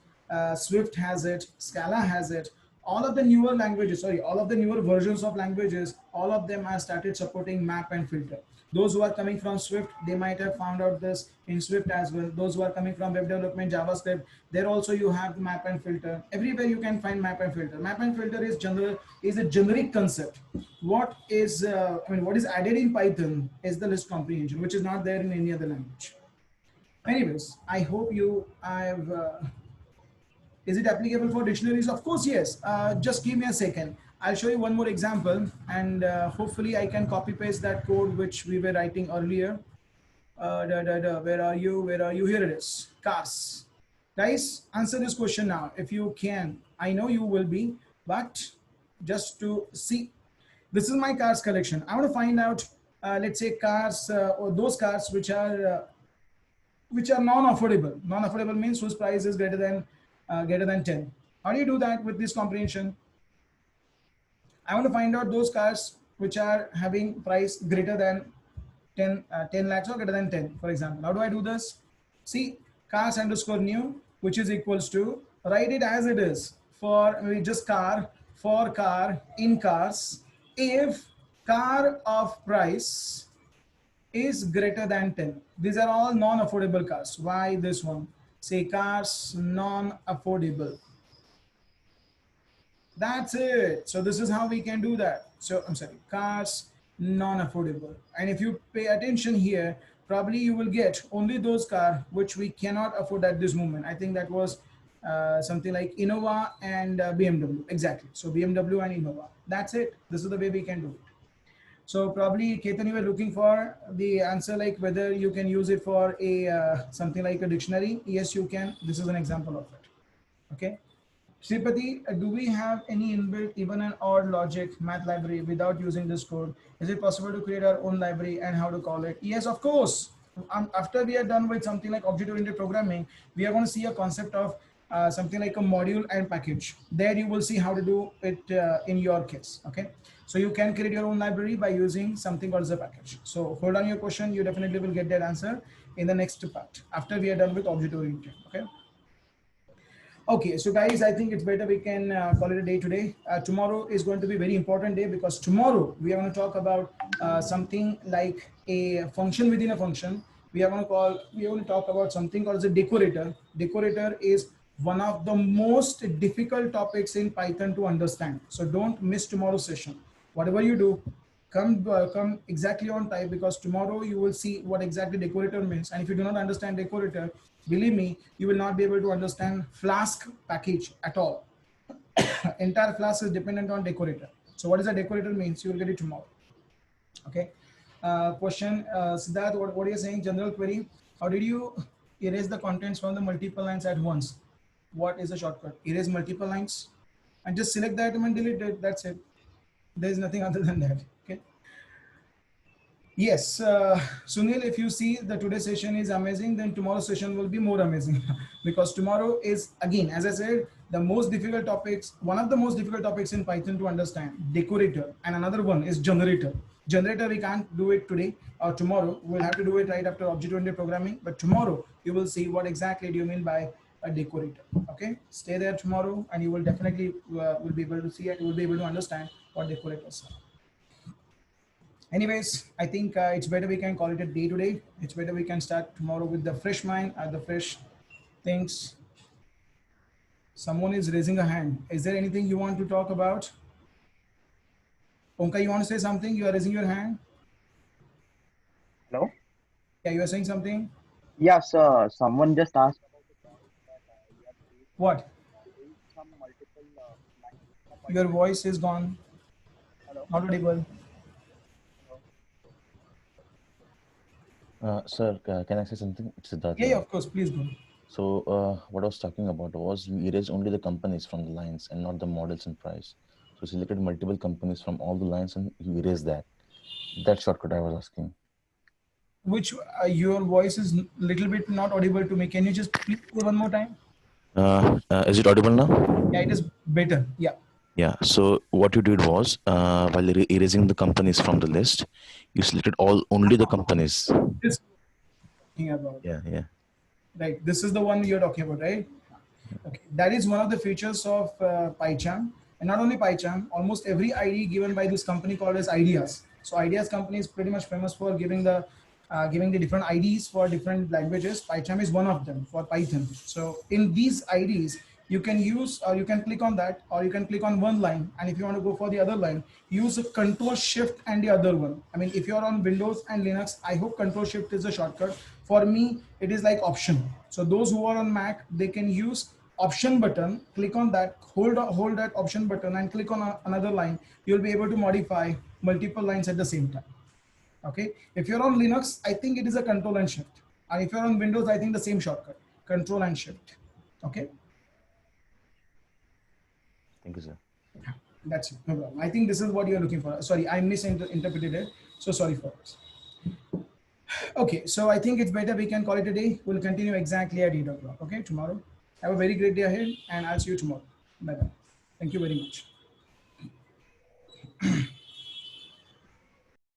Swift has it, Scala has it. All of the newer languages, sorry, all of the newer versions of languages, all of them have started supporting map and filter. Those who are coming from Swift, they might have found out this in Swift as well. Those who are coming from web development, JavaScript, there also you have map and filter. Everywhere you can find map and filter. Map and filter is general, is a generic concept. What is, what is added in Python is the list comprehension, which is not there in any other language. Anyways, I hope you have. Is it applicable for dictionaries? Of course, yes. Just give me a second. I'll show you one more example, and hopefully I can copy paste that code which we were writing earlier. Where are you? Where are you? Here it is. Cars. Guys, answer this question now if you can. I know you will be, but just to see. This is my cars collection. I want to find out, let's say, cars or those cars which are non-affordable. Non-affordable means whose price is greater than 10. How do you do that with this comprehension? I want to find out those cars which are having price greater than 10 lakhs or greater than 10, for example. How do I do this? See, cars underscore new, which is equals to, write it as it is for maybe just car, for car, in cars, if car of price is greater than 10. These are all non-affordable cars. Why this one? Say cars non-affordable. That's it. So this is how we can do that. So I'm sorry, cars non-affordable. And if you pay attention here, probably you will get only those cars which we cannot afford at this moment. I think that was something like Innova and BMW. Exactly. So BMW and Innova. That's it. This is the way we can do it. So probably Ketan, you were looking for the answer, like whether you can use it for a something like a dictionary. Yes, you can. This is an example of it. Okay. Sripati, do we have any inbuilt even an odd logic math library without using this code? Is it possible to create our own library, and how to call it? Yes, of course. After we are done with something like object-oriented programming, we are going to see a concept of something like a module and package. There you will see how to do it in your case. Okay. So you can create your own library by using something called as a package. So hold on your question. You definitely will get that answer in the next part after we are done with object-oriented. Okay. Okay, so guys, I think it's better we can call it a day today. Tomorrow is going to be a very important day, because tomorrow we are going to talk about something like a function within a function. We are going to talk about something called as a decorator. Decorator is one of the most difficult topics in Python to understand. So don't miss tomorrow's session. Whatever you do, come exactly on time, because tomorrow you will see what exactly decorator means. And if you do not understand decorator, believe me, you will not be able to understand Flask package at all. Entire Flask is dependent on decorator. So what is a decorator means, you will get it tomorrow. Okay. Question, Siddharth, what are you saying? General query. How did you erase the contents from the multiple lines at once. What is the shortcut? Erase multiple lines and just select the item and delete it. That's it. There is nothing other than that. Okay. Yes, Sunil, if you see the today's session is amazing, then tomorrow's session will be more amazing because tomorrow is, again, as I said, the most difficult topics, one of the most difficult topics in Python to understand, decorator, and another one is generator. Generator, we can't do it today or tomorrow. We'll have to do it right after object-oriented programming, but tomorrow you will see what exactly do you mean by a decorator. Okay, stay there tomorrow and you will definitely will be able to see and you will be able to understand what decorators are. Anyways, I think it's better we can call it a day today. It's better we can start tomorrow with the fresh mind and the fresh things. Someone is raising a hand. Is there anything you want to talk about? Omka, you want to say something? You are raising your hand. Hello? Yeah, you are saying something. Yes, someone just asked about the point that we have What? raised some multiple lines in a Your particular. voice is gone. Hello? Not audible. Hello? Sir, can I say something? It's Siddharth Yeah, here. of course. Please go. So, what I was talking about was you erased only the companies from the lines and not the models and price. So, you selected multiple companies from all the lines and you erased that. That shortcut I was asking. Which your voice is little bit not audible to me. Can you just please say one more time? Is it audible now? Yeah, it is better. Yeah. Yeah. So, what you did was while erasing the companies from the list, you selected only the companies. This talking about. Yeah. Yeah. Right. This is the one you're talking about, right? Okay, that is one of the features of PyCharm, and not only PyCharm, almost every ID given by this company called as Ideas. So Ideas company is pretty much famous for giving the different IDs for different languages. PyCharm is one of them for Python. So in these IDs, you can use or you can click on that, or you can click on one line, and if you want to go for the other line, use a Control Shift and the other one. I mean, if you're on Windows and Linux, I hope Control Shift is a shortcut. For me, it is like Option. So those who are on Mac, they can use Option button, click on that, hold that Option button and click on another line. You'll be able to modify multiple lines at the same time. Okay, if you're on Linux, I think it is a Control and Shift, and if you're on Windows, I think the same shortcut, Control and Shift. Okay, Thank you, sir. that's it, no problem. I think this is what you're looking for. Sorry, I misinterpreted it, so sorry for this. Okay, so I think it's better we can call it a day. We'll continue exactly at 8 o'clock. Okay, tomorrow. Have a very great day ahead, and I'll see you tomorrow. Bye bye. Thank you very much.